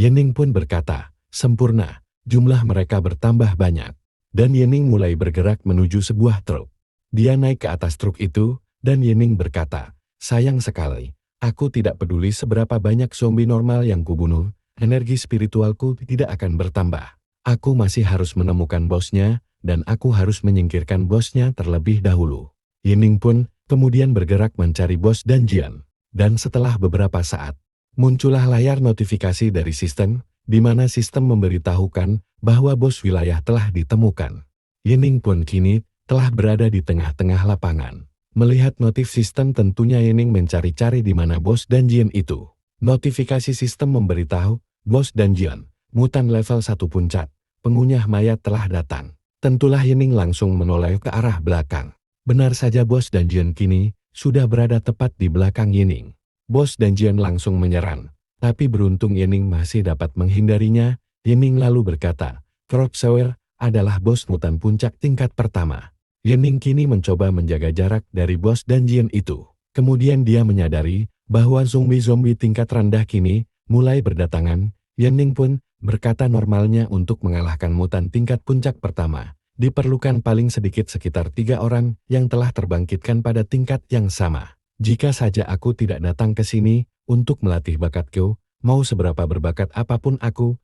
Yening pun berkata, sempurna, jumlah mereka bertambah banyak. Dan Yening mulai bergerak menuju sebuah truk. Dia naik ke atas truk itu, dan Yening berkata, sayang sekali, aku tidak peduli seberapa banyak zombie normal yang kubunuh, energi spiritualku tidak akan bertambah. Aku masih harus menemukan bosnya, dan aku harus menyingkirkan bosnya terlebih dahulu. Yening pun kemudian bergerak mencari bos Dungeon. Dan setelah beberapa saat, muncullah layar notifikasi dari sistem, di mana sistem memberitahukan bahwa bos wilayah telah ditemukan. Yening pun kini telah berada di tengah-tengah lapangan. Melihat notif sistem, tentunya Yening mencari-cari di mana bos Dungeon itu. Notifikasi sistem memberitahu, bos Dungeon, mutan level 1 puncak, pengunyah mayat telah datang. Tentulah Yening langsung menoleh ke arah belakang. Benar saja, bos Dungeon kini sudah berada tepat di belakang Yening. Bos Dungeon langsung menyerang, tapi beruntung Yening masih dapat menghindarinya. Yening lalu berkata, Crocsawer adalah bos mutan puncak tingkat pertama. Yening kini mencoba menjaga jarak dari bos Dungeon itu. Kemudian dia menyadari bahwa zombie-zombie tingkat rendah kini mulai berdatangan. Yening pun berkata normalnya untuk mengalahkan mutan tingkat puncak pertama, diperlukan paling sedikit sekitar 3 orang yang telah terbangkitkan pada tingkat yang sama. Jika saja aku tidak datang ke sini untuk melatih bakatku, mau seberapa berbakat apapun aku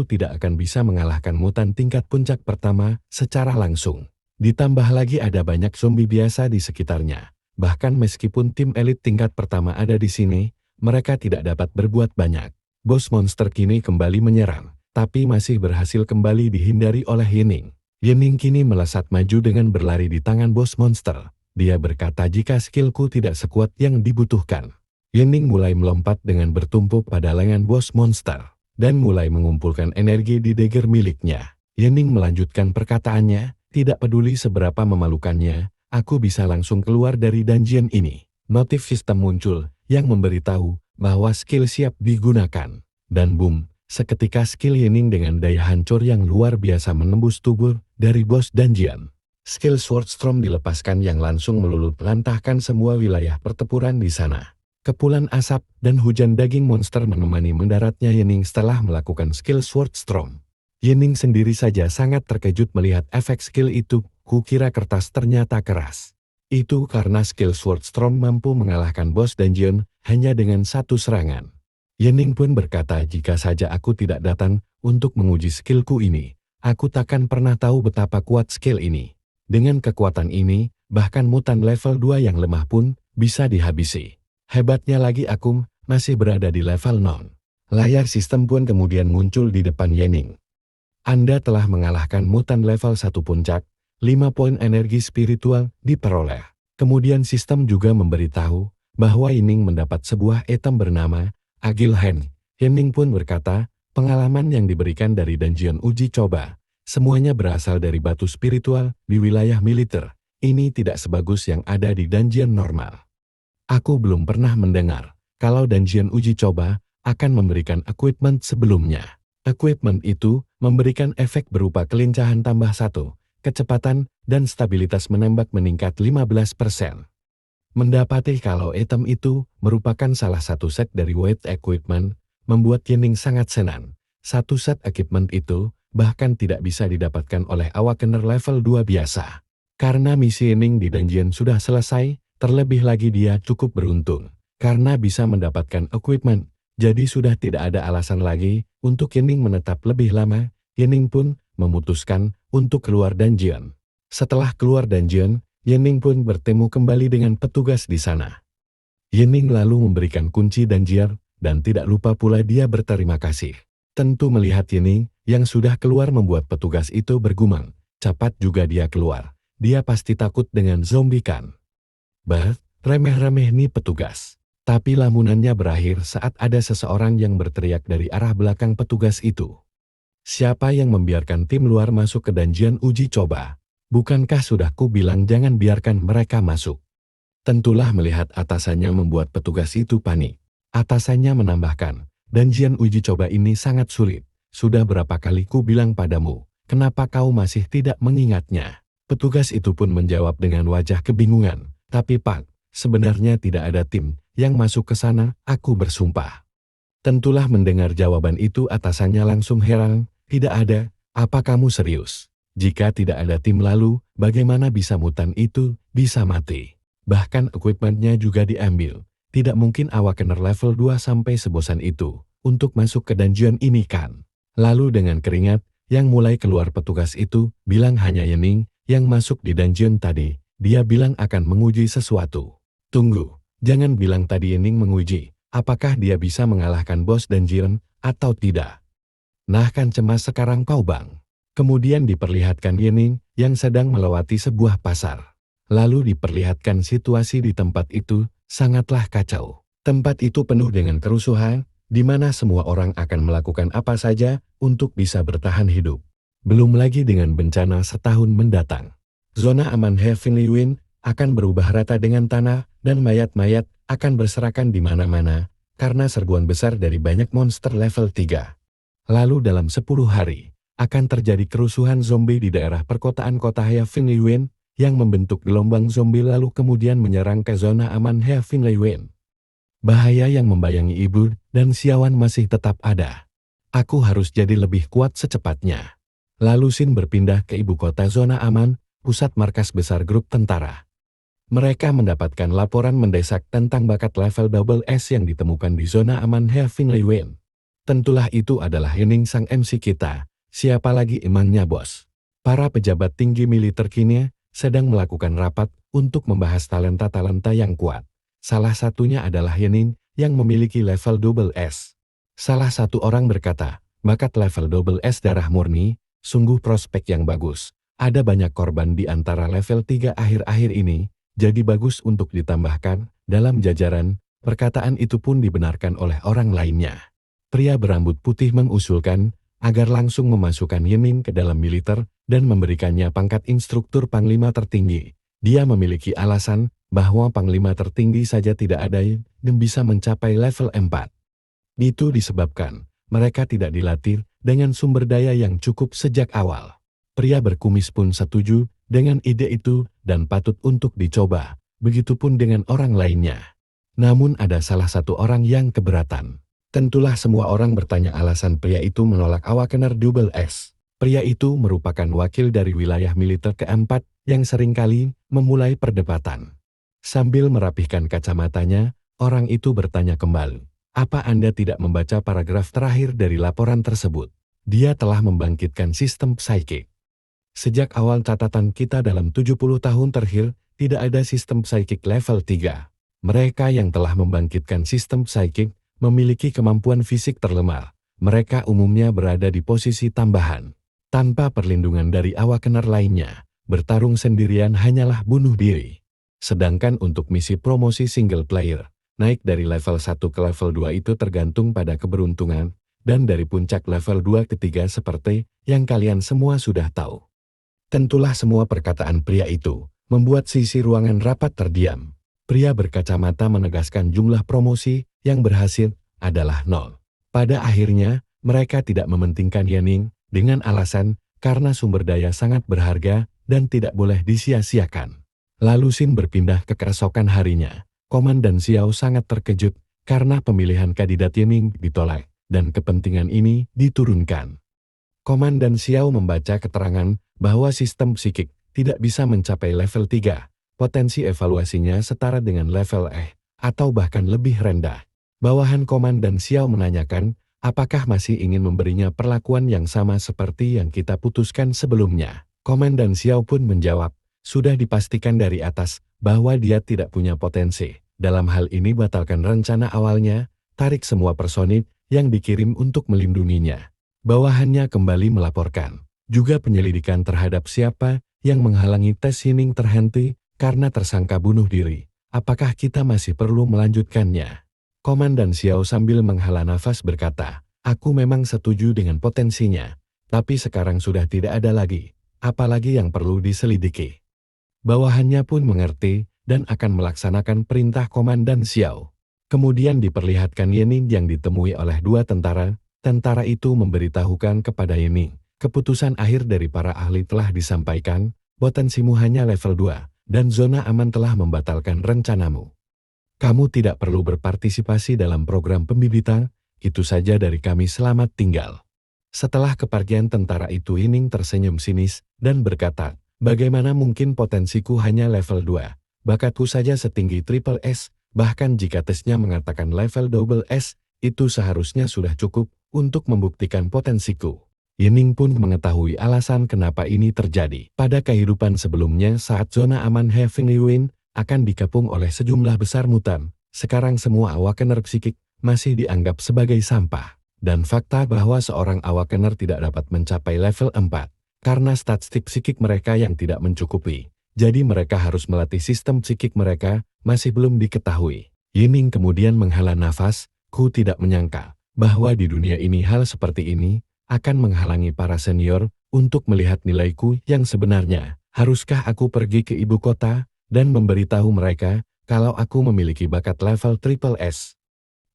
tidak akan bisa mengalahkan mutan tingkat puncak pertama secara langsung. Ditambah lagi ada banyak zombie biasa di sekitarnya. Bahkan meskipun tim elit tingkat pertama ada di sini, mereka tidak dapat berbuat banyak. Bos monster kini kembali menyerang, tapi masih berhasil kembali dihindari oleh Yening. Yening kini melesat maju dengan berlari di tangan bos monster. Dia berkata, jika skillku tidak sekuat yang dibutuhkan. Yening mulai melompat dengan bertumpuk pada lengan bos monster, dan mulai mengumpulkan energi di dagger miliknya. Yening melanjutkan perkataannya, tidak peduli seberapa memalukannya, aku bisa langsung keluar dari dungeon ini. Notif sistem muncul, yang memberitahu bahwa skill siap digunakan. Dan boom, seketika skill Yening dengan daya hancur yang luar biasa menembus tubuh dari bos dungeon. Skill Swordstorm dilepaskan yang langsung meluluh lantahkan semua wilayah pertempuran di sana. Kepulan asap dan hujan daging monster menemani mendaratnya Yening setelah melakukan skill Swordstorm. Yening sendiri saja sangat terkejut melihat efek skill itu. Kukira kertas ternyata keras. Itu karena skill Swordstorm mampu mengalahkan bos dungeon hanya dengan satu serangan. Yening pun berkata, jika saja aku tidak datang untuk menguji skillku ini, aku takkan pernah tahu betapa kuat skill ini. Dengan kekuatan ini, bahkan mutan level 2 yang lemah pun bisa dihabisi. Hebatnya lagi aku masih berada di level 0. Layar sistem pun kemudian muncul di depan Yening. Anda telah mengalahkan mutan level 1 puncak, 5 poin energi spiritual diperoleh. Kemudian sistem juga memberitahu bahwa Yening mendapat sebuah item bernama Agil Hen. Yening pun berkata, pengalaman yang diberikan dari dungeon uji coba, semuanya berasal dari batu spiritual di wilayah militer. Ini tidak sebagus yang ada di dungeon normal. Aku belum pernah mendengar kalau dungeon uji coba akan memberikan equipment sebelumnya. Equipment itu memberikan efek berupa kelincahan tambah 1, kecepatan, dan stabilitas menembak meningkat 15%. Mendapati kalau item itu merupakan salah satu set dari weight equipment, membuat Yening sangat senang. Satu set equipment itu bahkan tidak bisa didapatkan oleh awakener level 2 biasa. Karena misi Yening di dungeon sudah selesai, terlebih lagi dia cukup beruntung. Karena bisa mendapatkan equipment, jadi sudah tidak ada alasan lagi untuk Yening menetap lebih lama. Yening pun memutuskan untuk keluar dungeon. Setelah keluar dungeon, Yening pun bertemu kembali dengan petugas di sana. Yening lalu memberikan kunci dungeon, dan tidak lupa pula dia berterima kasih. Tentu melihat Yening yang sudah keluar membuat petugas itu bergumam, cepat juga dia keluar. Dia pasti takut dengan zombie kan. Bah, remeh-remeh nih petugas. Tapi lamunannya berakhir saat ada seseorang yang berteriak dari arah belakang petugas itu. Siapa yang membiarkan tim luar masuk ke dungeon uji coba? Bukankah sudah ku bilang jangan biarkan mereka masuk? Tentulah melihat atasannya membuat petugas itu panik. Atasannya menambahkan, dungeon uji coba ini sangat sulit. Sudah berapa kali ku bilang padamu, kenapa kau masih tidak mengingatnya? Petugas itu pun menjawab dengan wajah kebingungan. Tapi Pak, sebenarnya tidak ada tim yang masuk ke sana, aku bersumpah. Tentulah mendengar jawaban itu atasannya langsung heran, tidak ada, apa kamu serius? Jika tidak ada tim lalu, bagaimana bisa mutan itu bisa mati? Bahkan equipmentnya juga diambil. Tidak mungkin awakener level 2 sampai sebosan itu untuk masuk ke dungeon ini kan? Lalu dengan keringat yang mulai keluar petugas itu bilang hanya Yening yang masuk di dungeon tadi. Dia bilang akan menguji sesuatu. Tunggu, jangan bilang tadi Yening menguji. Apakah dia bisa mengalahkan bos dungeon atau tidak? Nah kan cemas sekarang kau bang. Kemudian diperlihatkan Yening yang sedang melewati sebuah pasar. Lalu diperlihatkan situasi di tempat itu sangatlah kacau. Tempat itu penuh dengan kerusuhan, di mana semua orang akan melakukan apa saja untuk bisa bertahan hidup. Belum lagi dengan bencana setahun mendatang. Zona aman Heavenly Wind akan berubah rata dengan tanah dan mayat-mayat akan berserakan di mana-mana karena serbuan besar dari banyak monster level 3. Lalu dalam 10 hari akan terjadi kerusuhan zombie di daerah perkotaan kota Heavenly Wind yang membentuk gelombang zombie lalu kemudian menyerang ke zona aman Heavenly Wind. Bahaya yang membayangi ibu dan Xiaowan masih tetap ada. Aku harus jadi lebih kuat secepatnya. Lalu Xin berpindah ke ibu kota zona aman, pusat markas besar grup tentara. Mereka mendapatkan laporan mendesak tentang bakat level double S yang ditemukan di zona aman Heavenly Wind. Tentulah itu adalah Yening sang MC kita, siapa lagi emangnya bos. Para pejabat tinggi militer kini sedang melakukan rapat untuk membahas talenta-talenta yang kuat. Salah satunya adalah Yening yang memiliki level double S. Salah satu orang berkata, bakat level double S darah murni, sungguh prospek yang bagus. Ada banyak korban di antara level 3 akhir-akhir ini, jadi bagus untuk ditambahkan dalam jajaran. Perkataan itu pun dibenarkan oleh orang lainnya. Pria berambut putih mengusulkan agar langsung memasukkan Yening ke dalam militer dan memberikannya pangkat instruktur panglima tertinggi. Dia memiliki alasan bahwa panglima tertinggi saja tidak ada yang bisa mencapai level 4. Itu disebabkan mereka tidak dilatih dengan sumber daya yang cukup sejak awal. Pria berkumis pun setuju dengan ide itu dan patut untuk dicoba, begitupun dengan orang lainnya. Namun ada salah satu orang yang keberatan. Tentulah semua orang bertanya alasan pria itu menolak awakener double S. Pria itu merupakan wakil dari wilayah militer keempat yang seringkali memulai perdebatan. Sambil merapihkan kacamatanya, orang itu bertanya kembali. Apa Anda tidak membaca paragraf terakhir dari laporan tersebut? Dia telah membangkitkan sistem psikik. Sejak awal catatan kita dalam 70 tahun terakhir, tidak ada sistem psikik level 3. Mereka yang telah membangkitkan sistem psikik memiliki kemampuan fisik terlemah. Mereka umumnya berada di posisi tambahan. Tanpa perlindungan dari awakener lainnya, bertarung sendirian hanyalah bunuh diri. Sedangkan untuk misi promosi single player, naik dari level 1 ke level 2 itu tergantung pada keberuntungan, dan dari puncak level 2 ke 3 seperti yang kalian semua sudah tahu. Tentulah semua perkataan pria itu membuat sisi ruangan rapat terdiam. Pria berkacamata menegaskan jumlah promosi yang berhasil adalah 0. Pada akhirnya, mereka tidak mementingkan Yening dengan alasan karena sumber daya sangat berharga dan tidak boleh disia-siakan. Lalu Xin berpindah ke keesokan harinya. Komandan Xiao sangat terkejut karena pemilihan kandidat Yening ditolak dan kepentingan ini diturunkan. Komandan Xiao membaca keterangan bahwa sistem psikik tidak bisa mencapai level 3. Potensi evaluasinya setara dengan level E atau bahkan lebih rendah. Bawahan Komandan Xiao menanyakan, apakah masih ingin memberinya perlakuan yang sama seperti yang kita putuskan sebelumnya? Komandan Xiao pun menjawab, sudah dipastikan dari atas bahwa dia tidak punya potensi. Dalam hal ini batalkan rencana awalnya, tarik semua personil yang dikirim untuk melindunginya. Bawahannya kembali melaporkan. Juga penyelidikan terhadap siapa yang menghalangi tes Yening terhenti karena tersangka bunuh diri. Apakah kita masih perlu melanjutkannya? Komandan Xiao sambil menghela nafas berkata, aku memang setuju dengan potensinya, tapi sekarang sudah tidak ada lagi, apalagi yang perlu diselidiki. Bawahannya pun mengerti dan akan melaksanakan perintah Komandan Xiao. Kemudian diperlihatkan Yening yang ditemui oleh dua tentara. Tentara itu memberitahukan kepada Yening, keputusan akhir dari para ahli telah disampaikan, potensimu hanya level 2, dan zona aman telah membatalkan rencanamu. Kamu tidak perlu berpartisipasi dalam program pembibitan, itu saja dari kami, selamat tinggal. Setelah kepergian tentara itu Yening tersenyum sinis dan berkata, bagaimana mungkin potensiku hanya level 2, bakatku saja setinggi triple S, bahkan jika tesnya mengatakan level double S, itu seharusnya sudah cukup untuk membuktikan potensiku. Yening pun mengetahui alasan kenapa ini terjadi. Pada kehidupan sebelumnya saat zona aman Heavenly Wind akan dikepung oleh sejumlah besar mutan, sekarang semua awakener psikik masih dianggap sebagai sampah. Dan fakta bahwa seorang awakener tidak dapat mencapai level 4, karena statistik psikik mereka yang tidak mencukupi. Jadi mereka harus melatih sistem psikik mereka, masih belum diketahui. Yening kemudian menghela nafas, ku tidak menyangka bahwa di dunia ini hal seperti ini akan menghalangi para senior untuk melihat nilaiku yang sebenarnya. Haruskah aku pergi ke ibu kota dan memberitahu mereka kalau aku memiliki bakat level triple S?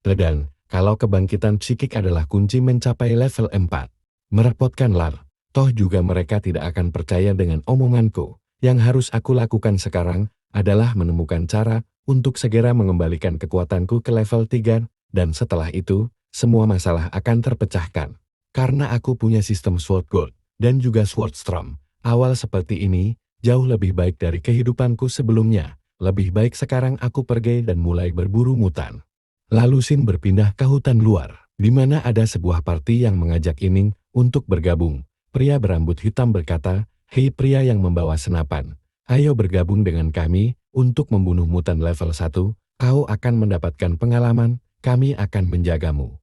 Dan kalau kebangkitan psikik adalah kunci mencapai level 4. Merepotkan Lar, toh juga mereka tidak akan percaya dengan omonganku. Yang harus aku lakukan sekarang adalah menemukan cara untuk segera mengembalikan kekuatanku ke level 3, dan setelah itu, semua masalah akan terpecahkan. Karena aku punya sistem Sword Gold dan juga Sword Storm. Awal seperti ini jauh lebih baik dari kehidupanku sebelumnya. Lebih baik sekarang aku pergi dan mulai berburu mutan. Lalu Xin berpindah ke hutan luar, di mana ada sebuah party yang mengajak Yening untuk bergabung. Pria berambut hitam berkata, hei pria yang membawa senapan, ayo bergabung dengan kami untuk membunuh mutan level 1. Kau akan mendapatkan pengalaman, kami akan menjagamu.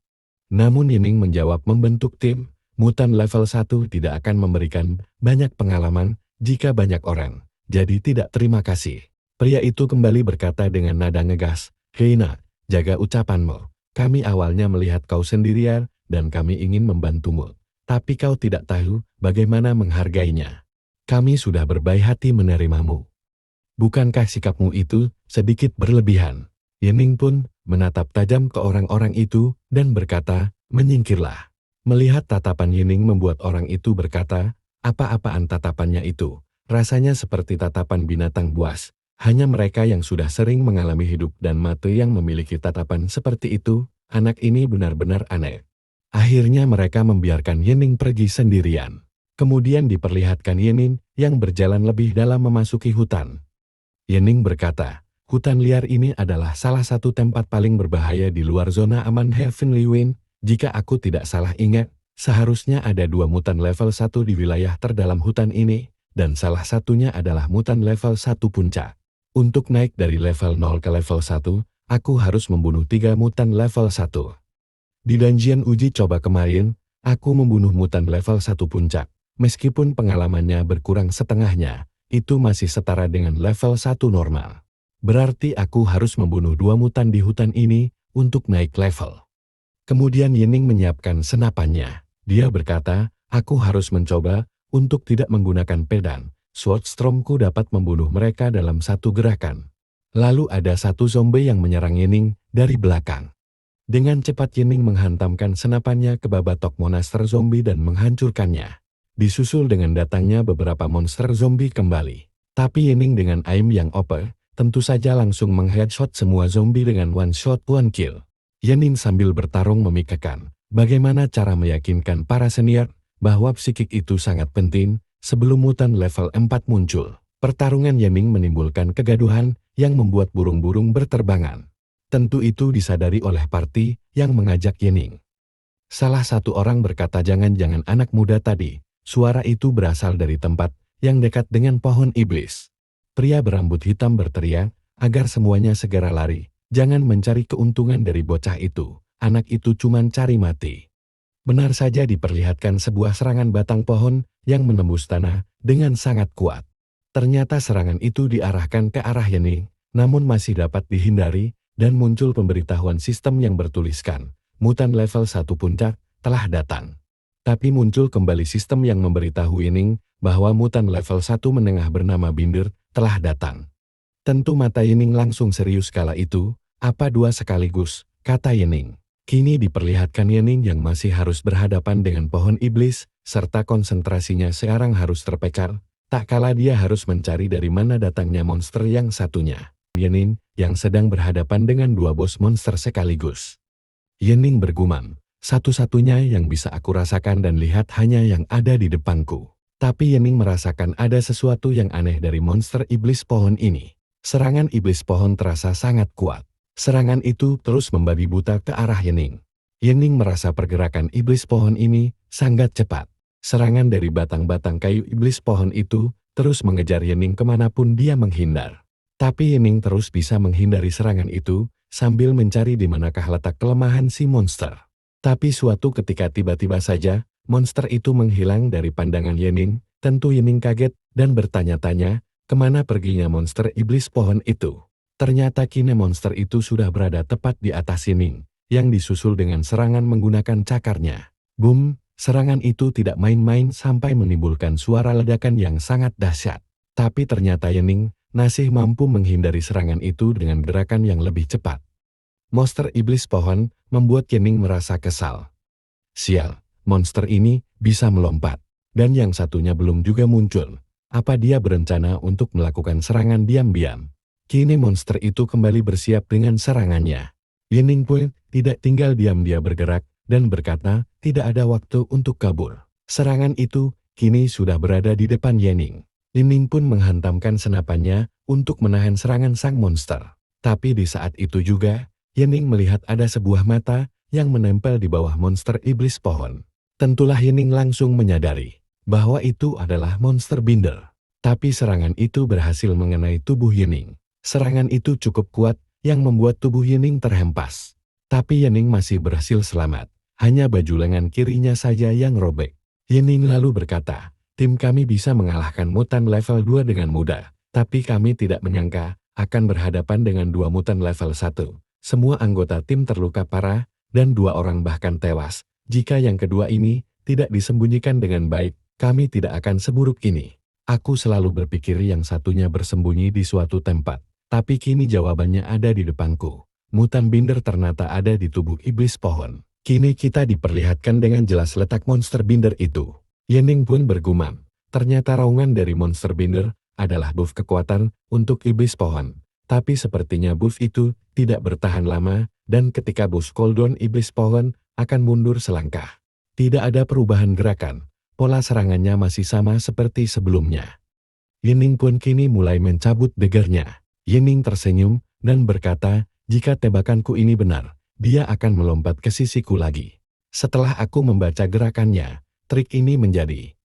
Namun Yening menjawab membentuk tim, mutan level 1 tidak akan memberikan banyak pengalaman jika banyak orang, jadi tidak terima kasih. Pria itu kembali berkata dengan nada ngegas, hei nak, jaga ucapanmu. Kami awalnya melihat kau sendirian dan kami ingin membantumu. Tapi kau tidak tahu bagaimana menghargainya. Kami sudah berbaik hati menerimamu. Bukankah sikapmu itu sedikit berlebihan? Yening pun menatap tajam ke orang-orang itu dan berkata, menyingkirlah. Melihat tatapan Yening membuat orang itu berkata, apa-apaan tatapannya itu? Rasanya seperti tatapan binatang buas. Hanya mereka yang sudah sering mengalami hidup dan mati yang memiliki tatapan seperti itu. Anak ini benar-benar aneh. Akhirnya mereka membiarkan Yening pergi sendirian. Kemudian diperlihatkan Yening yang berjalan lebih dalam memasuki hutan. Yening berkata, hutan liar ini adalah salah satu tempat paling berbahaya di luar zona aman Heavenly Wind. Jika aku tidak salah ingat, seharusnya ada 2 mutan level 1 di wilayah terdalam hutan ini, dan salah satunya adalah mutan level 1 puncak. Untuk naik dari level 0 ke level 1, aku harus membunuh 3 mutan level 1. Di dungeon uji coba kemarin, aku membunuh mutan level 1 puncak. Meskipun pengalamannya berkurang setengahnya, itu masih setara dengan level 1 normal. Berarti aku harus membunuh 2 mutan di hutan ini untuk naik level. Kemudian Yening menyiapkan senapannya. Dia berkata, aku harus mencoba untuk tidak menggunakan pedang. Swordstormku dapat membunuh mereka dalam satu gerakan. Lalu ada satu zombie yang menyerang Yening dari belakang. Dengan cepat Yening menghantamkan senapannya ke babatok monster zombie dan menghancurkannya. Disusul dengan datangnya beberapa monster zombie kembali. Tapi Yening dengan aim yang OP, tentu saja langsung mengheadshot semua zombie dengan one shot one kill. Yening sambil bertarung memikirkan bagaimana cara meyakinkan para senior bahwa psikik itu sangat penting sebelum mutan level 4 muncul. Pertarungan Yening menimbulkan kegaduhan yang membuat burung-burung berterbangan. Tentu itu disadari oleh party yang mengajak Yening. Salah satu orang berkata jangan-jangan anak muda tadi, suara itu berasal dari tempat yang dekat dengan pohon iblis. Pria berambut hitam berteriak agar semuanya segera lari. Jangan mencari keuntungan dari bocah itu, anak itu cuma cari mati. Benar saja diperlihatkan sebuah serangan batang pohon yang menembus tanah dengan sangat kuat. Ternyata serangan itu diarahkan ke arah Yening, namun masih dapat dihindari dan muncul pemberitahuan sistem yang bertuliskan, mutan level 1 puncak telah datang. Tapi muncul kembali sistem yang memberitahu Yening bahwa mutan level 1 menengah bernama Binder telah datang. Tentu mata Yening langsung serius kala itu. Apa 2 sekaligus, kata Yening. Kini diperlihatkan Yening yang masih harus berhadapan dengan pohon iblis, serta konsentrasinya sekarang harus terpekar, tak kala dia harus mencari dari mana datangnya monster yang satunya. Yening, yang sedang berhadapan dengan 2 bos monster sekaligus. Yening bergumam, satu-satunya yang bisa aku rasakan dan lihat hanya yang ada di depanku. Tapi Yening merasakan ada sesuatu yang aneh dari monster iblis pohon ini. Serangan iblis pohon terasa sangat kuat. Serangan itu terus membabi buta ke arah Yening. Yening merasa pergerakan iblis pohon ini sangat cepat. Serangan dari batang-batang kayu iblis pohon itu terus mengejar Yening kemanapun dia menghindar. Tapi Yening terus bisa menghindari serangan itu sambil mencari di manakah letak kelemahan si monster. Tapi suatu ketika tiba-tiba saja monster itu menghilang dari pandangan Yening. Tentu Yening kaget dan bertanya-tanya kemana perginya monster iblis pohon itu. Ternyata kini monster itu sudah berada tepat di atas Yening, yang disusul dengan serangan menggunakan cakarnya. Boom, serangan itu tidak main-main sampai menimbulkan suara ledakan yang sangat dahsyat. Tapi ternyata Yening masih mampu menghindari serangan itu dengan gerakan yang lebih cepat. Monster iblis pohon membuat Yening merasa kesal. Sial, monster ini bisa melompat, dan yang satunya belum juga muncul. Apa dia berencana untuk melakukan serangan diam-diam? Kini monster itu kembali bersiap dengan serangannya. Yening pun tidak tinggal diam, dia bergerak dan berkata tidak ada waktu untuk kabur. Serangan itu kini sudah berada di depan Yening. Yening pun menghantamkan senapannya untuk menahan serangan sang monster. Tapi di saat itu juga, Yening melihat ada sebuah mata yang menempel di bawah monster iblis pohon. Tentulah Yening langsung menyadari bahwa itu adalah monster Binder. Tapi serangan itu berhasil mengenai tubuh Yening. Serangan itu cukup kuat yang membuat tubuh Yening terhempas. Tapi Yening masih berhasil selamat. Hanya baju lengan kirinya saja yang robek. Yening lalu berkata, tim kami bisa mengalahkan mutan level 2 dengan mudah. Tapi kami tidak menyangka akan berhadapan dengan 2 mutan level 1. Semua anggota tim terluka parah dan 2 orang bahkan tewas. Jika yang kedua ini tidak disembunyikan dengan baik, kami tidak akan seburuk ini. Aku selalu berpikir yang satunya bersembunyi di suatu tempat. Tapi kini jawabannya ada di depanku. Mutan Binder ternyata ada di tubuh iblis pohon. Kini kita diperlihatkan dengan jelas letak monster Binder itu. Yening pun bergumam. Ternyata raungan dari monster Binder adalah buff kekuatan untuk iblis pohon. Tapi sepertinya buff itu tidak bertahan lama dan ketika buff cooldown iblis pohon akan mundur selangkah. Tidak ada perubahan gerakan. Pola serangannya masih sama seperti sebelumnya. Yening pun kini mulai mencabut daggernya. Yening tersenyum dan berkata, jika tebakanku ini benar, dia akan melompat ke sisiku lagi. Setelah aku membaca gerakannya, trik ini menjadi.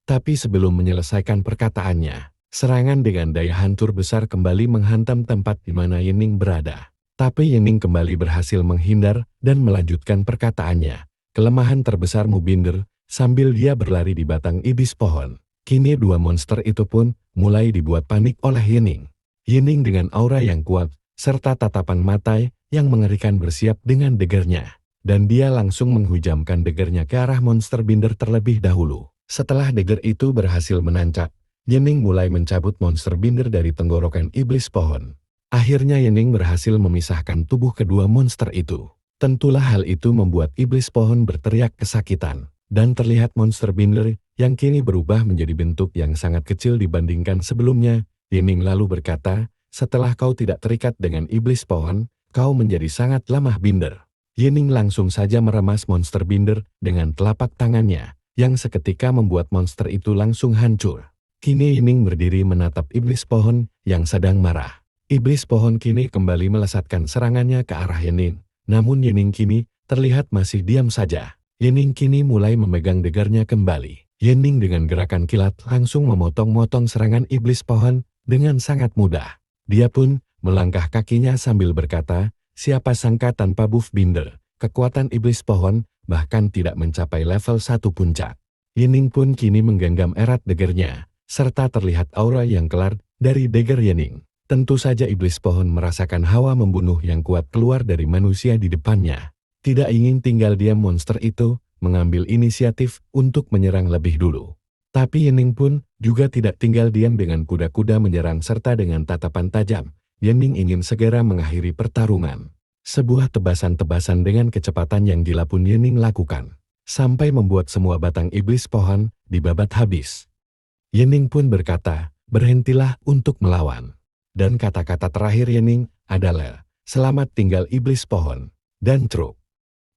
Tapi sebelum menyelesaikan perkataannya, serangan dengan daya hancur besar kembali menghantam tempat di mana Yening berada. Tapi Yening kembali berhasil menghindar dan melanjutkan perkataannya. Kelemahan terbesarmu Binder, sambil dia berlari di batang iblis pohon. Kini 2 monster itu pun mulai dibuat panik oleh Yening. Yining dengan aura yang kuat, serta tatapan mata yang mengerikan bersiap dengan degernya. Dan dia langsung menghujamkan degernya ke arah monster binder terlebih dahulu. Setelah deger itu berhasil menancap, Yining mulai mencabut monster binder dari tenggorokan iblis pohon. Akhirnya Yining berhasil memisahkan tubuh kedua monster itu. Tentulah hal itu membuat iblis pohon berteriak kesakitan. Dan terlihat monster binder yang kini berubah menjadi bentuk yang sangat kecil dibandingkan sebelumnya. Yining lalu berkata, setelah kau tidak terikat dengan iblis pohon, kau menjadi sangat lemah binder. Yining langsung saja meremas monster binder dengan telapak tangannya, yang seketika membuat monster itu langsung hancur. Kini Yining berdiri menatap iblis pohon yang sedang marah. Iblis pohon kini kembali melesatkan serangannya ke arah Yining. Namun Yining kini terlihat masih diam saja. Yining kini mulai memegang degernya kembali. Yining dengan gerakan kilat langsung memotong-motong serangan iblis pohon dengan sangat mudah. Dia pun melangkah kakinya sambil berkata, siapa sangka tanpa buff binder, kekuatan iblis pohon bahkan tidak mencapai level 1 puncak. Yining pun kini menggenggam erat degernya, serta terlihat aura yang kelar dari deger Yining. Tentu saja iblis pohon merasakan hawa membunuh yang kuat keluar dari manusia di depannya. Tidak ingin tinggal diam monster itu mengambil inisiatif untuk menyerang lebih dulu. Tapi Yining pun juga tidak tinggal diam dengan kuda-kuda menyerang serta dengan tatapan tajam. Yining ingin segera mengakhiri pertarungan. Sebuah tebasan-tebasan dengan kecepatan yang gila pun Yining lakukan. Sampai membuat semua batang iblis pohon dibabat habis. Yining pun berkata, berhentilah untuk melawan. Dan kata-kata terakhir Yining adalah, selamat tinggal iblis pohon. Dan truk.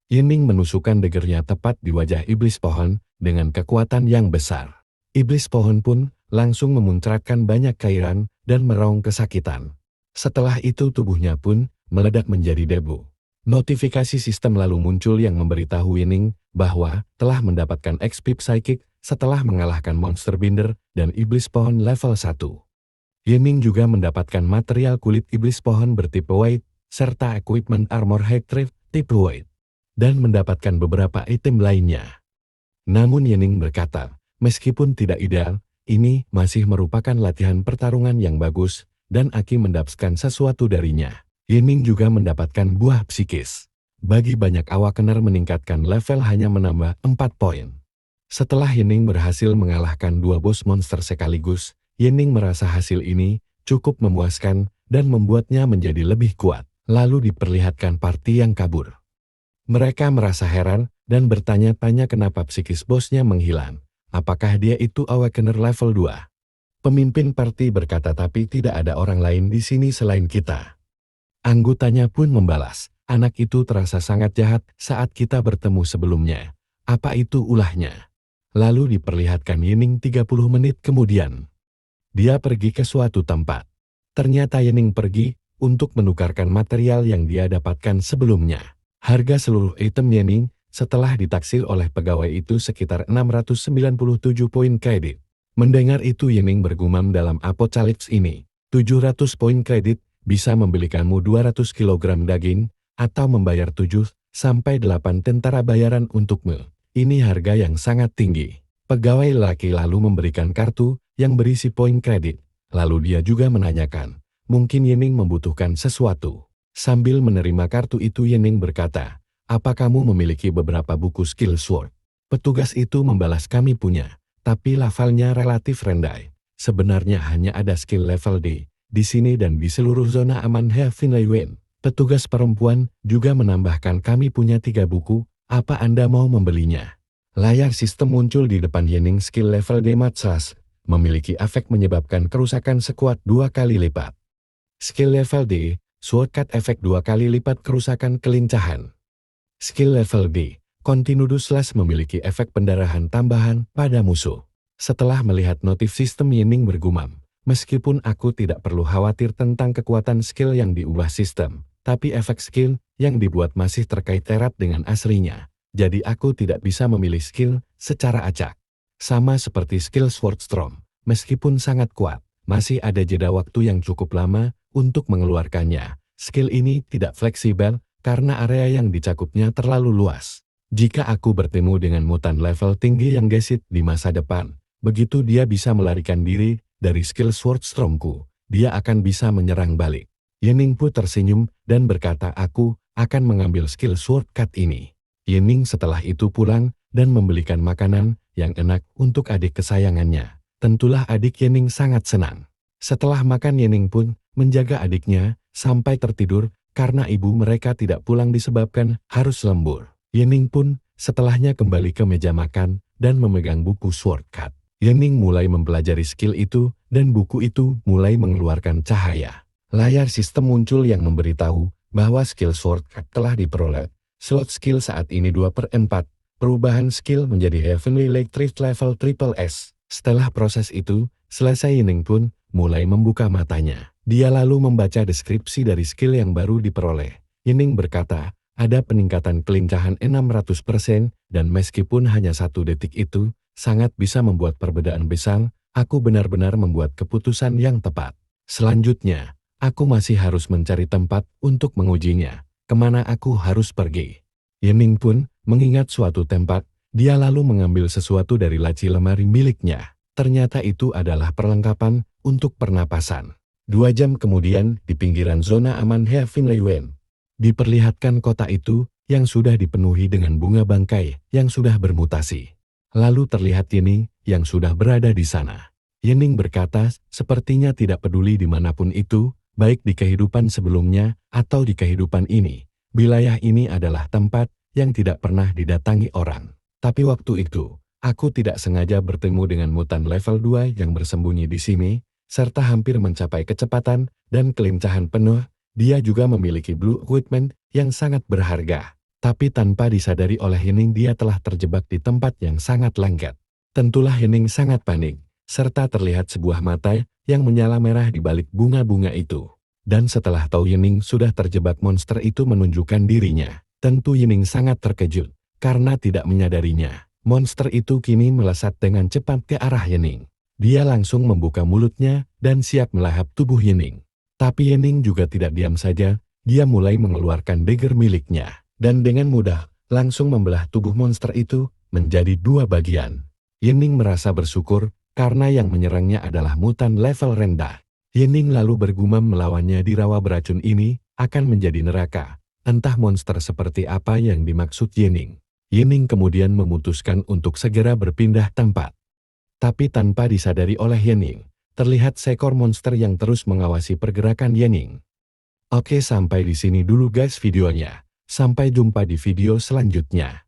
Yining menusukkan degernya tepat di wajah iblis pohon dengan kekuatan yang besar. Iblis pohon pun langsung memuncratkan banyak cairan dan meraung kesakitan. Setelah itu tubuhnya pun meledak menjadi debu. Notifikasi sistem lalu muncul yang memberitahu Yining bahwa telah mendapatkan XP Psychic setelah mengalahkan monster binder dan iblis pohon level 1. Yining juga mendapatkan material kulit iblis pohon bertipe white, serta equipment armor high trip tipe white, dan mendapatkan beberapa item lainnya. Namun Yining berkata, meskipun tidak ideal, ini masih merupakan latihan pertarungan yang bagus, dan Aki mendapatkan sesuatu darinya. Yining juga mendapatkan buah psikis. Bagi banyak awakener meningkatkan level hanya menambah 4 poin. Setelah Yining berhasil mengalahkan 2 bos monster sekaligus, Yining merasa hasil ini cukup memuaskan dan membuatnya menjadi lebih kuat. Lalu diperlihatkan party yang kabur. Mereka merasa heran dan bertanya-tanya kenapa psikis bosnya menghilang. Apakah dia itu awakener level 2? Pemimpin party berkata tapi tidak ada orang lain di sini selain kita. Anggotanya pun membalas, anak itu terasa sangat jahat saat kita bertemu sebelumnya. Apa itu ulahnya? Lalu diperlihatkan Yining 30 menit kemudian. Dia pergi ke suatu tempat. Ternyata Yining pergi untuk menukarkan material yang dia dapatkan sebelumnya. Harga seluruh item Yining setelah ditaksir oleh pegawai itu sekitar 697 poin kredit. Mendengar itu Yining bergumam dalam Apocalypse ini. 700 poin kredit bisa membelikanmu 200 kg daging, atau membayar 7-8 tentara bayaran untukmu. Ini harga yang sangat tinggi. Pegawai laki lalu memberikan kartu yang berisi poin kredit. Lalu dia juga menanyakan, mungkin Yining membutuhkan sesuatu. Sambil menerima kartu itu Yining berkata, apa kamu memiliki beberapa buku skill sword? Petugas itu membalas kami punya, tapi levelnya relatif rendah. Sebenarnya hanya ada skill level D. Di sini dan di seluruh zona aman Heavenly. Petugas perempuan juga menambahkan kami punya 3 buku, apa Anda mau membelinya? Layar sistem muncul di depan Yining skill level D Matsas, memiliki efek menyebabkan kerusakan sekuat 2 kali lipat. Skill level D, shortcut efek 2 kali lipat kerusakan kelincahan. Skill level D, Continuous Slash memiliki efek pendarahan tambahan pada musuh. Setelah melihat notif sistem Yining bergumam, meskipun aku tidak perlu khawatir tentang kekuatan skill yang diubah sistem, tapi efek skill yang dibuat masih terkait erat dengan aslinya. Jadi aku tidak bisa memilih skill secara acak. Sama seperti skill Swordstorm, meskipun sangat kuat, masih ada jeda waktu yang cukup lama untuk mengeluarkannya. Skill ini tidak fleksibel karena area yang dicakupnya terlalu luas. Jika aku bertemu dengan mutan level tinggi yang gesit di masa depan, begitu dia bisa melarikan diri dari skill Swordstormku, dia akan bisa menyerang balik. Yening pun tersenyum dan berkata, aku akan mengambil skill shortcut ini. Yening setelah itu pulang dan membelikan makanan yang enak untuk adik kesayangannya. Tentulah adik Yening sangat senang. Setelah makan, Yening pun menjaga adiknya sampai tertidur karena ibu mereka tidak pulang disebabkan harus lembur. Yening pun setelahnya kembali ke meja makan dan memegang buku shortcut. Yening mulai mempelajari skill itu dan buku itu mulai mengeluarkan cahaya. Layar sistem muncul yang memberitahu bahwa skill shortcut telah diperoleh. Slot skill saat ini 2/4. Perubahan skill menjadi Heavenly Electric level Triple S. Setelah proses itu selesai, Yening pun mulai membuka matanya. Dia lalu membaca deskripsi dari skill yang baru diperoleh. Yening berkata, ada peningkatan kelincahan 600% dan meskipun hanya 1 detik itu sangat bisa membuat perbedaan besar, aku benar-benar membuat keputusan yang tepat. Selanjutnya, aku masih harus mencari tempat untuk mengujinya. Kemana aku harus pergi? Yening pun mengingat suatu tempat. Dia lalu mengambil sesuatu dari laci lemari miliknya. Ternyata itu adalah perlengkapan untuk pernapasan. 2 jam kemudian, di pinggiran zona aman Heavenly Wen, diperlihatkan kota itu yang sudah dipenuhi dengan bunga bangkai yang sudah bermutasi. Lalu terlihat Yening yang sudah berada di sana. Yening berkata, sepertinya tidak peduli dimanapun itu, baik di kehidupan sebelumnya atau di kehidupan ini. Wilayah ini adalah tempat yang tidak pernah didatangi orang. Tapi waktu itu, aku tidak sengaja bertemu dengan mutan level 2 yang bersembunyi di sini, serta hampir mencapai kecepatan dan kelincahan penuh. Dia juga memiliki blue equipment yang sangat berharga. Tapi tanpa disadari oleh Yening, dia telah terjebak di tempat yang sangat lengket. Tentulah Yening sangat panik, serta terlihat sebuah mata yang menyala merah di balik bunga-bunga itu. Dan setelah tahu Yening sudah terjebak, monster itu menunjukkan dirinya. Tentu Yening sangat terkejut. Karena tidak menyadarinya, monster itu kini melesat dengan cepat ke arah Yening. Dia langsung membuka mulutnya dan siap melahap tubuh Yening. Tapi Yening juga tidak diam saja, dia mulai mengeluarkan dagger miliknya. Dan dengan mudah, langsung membelah tubuh monster itu menjadi 2 bagian. Yening merasa bersyukur karena yang menyerangnya adalah mutan level rendah. Yening lalu bergumam melawannya, di rawa beracun ini akan menjadi neraka. Entah monster seperti apa yang dimaksud Yening. Yening kemudian memutuskan untuk segera berpindah tempat. Tapi tanpa disadari oleh Yening, terlihat seekor monster yang terus mengawasi pergerakan Yening. Oke, sampai di sini dulu guys videonya. Sampai jumpa di video selanjutnya.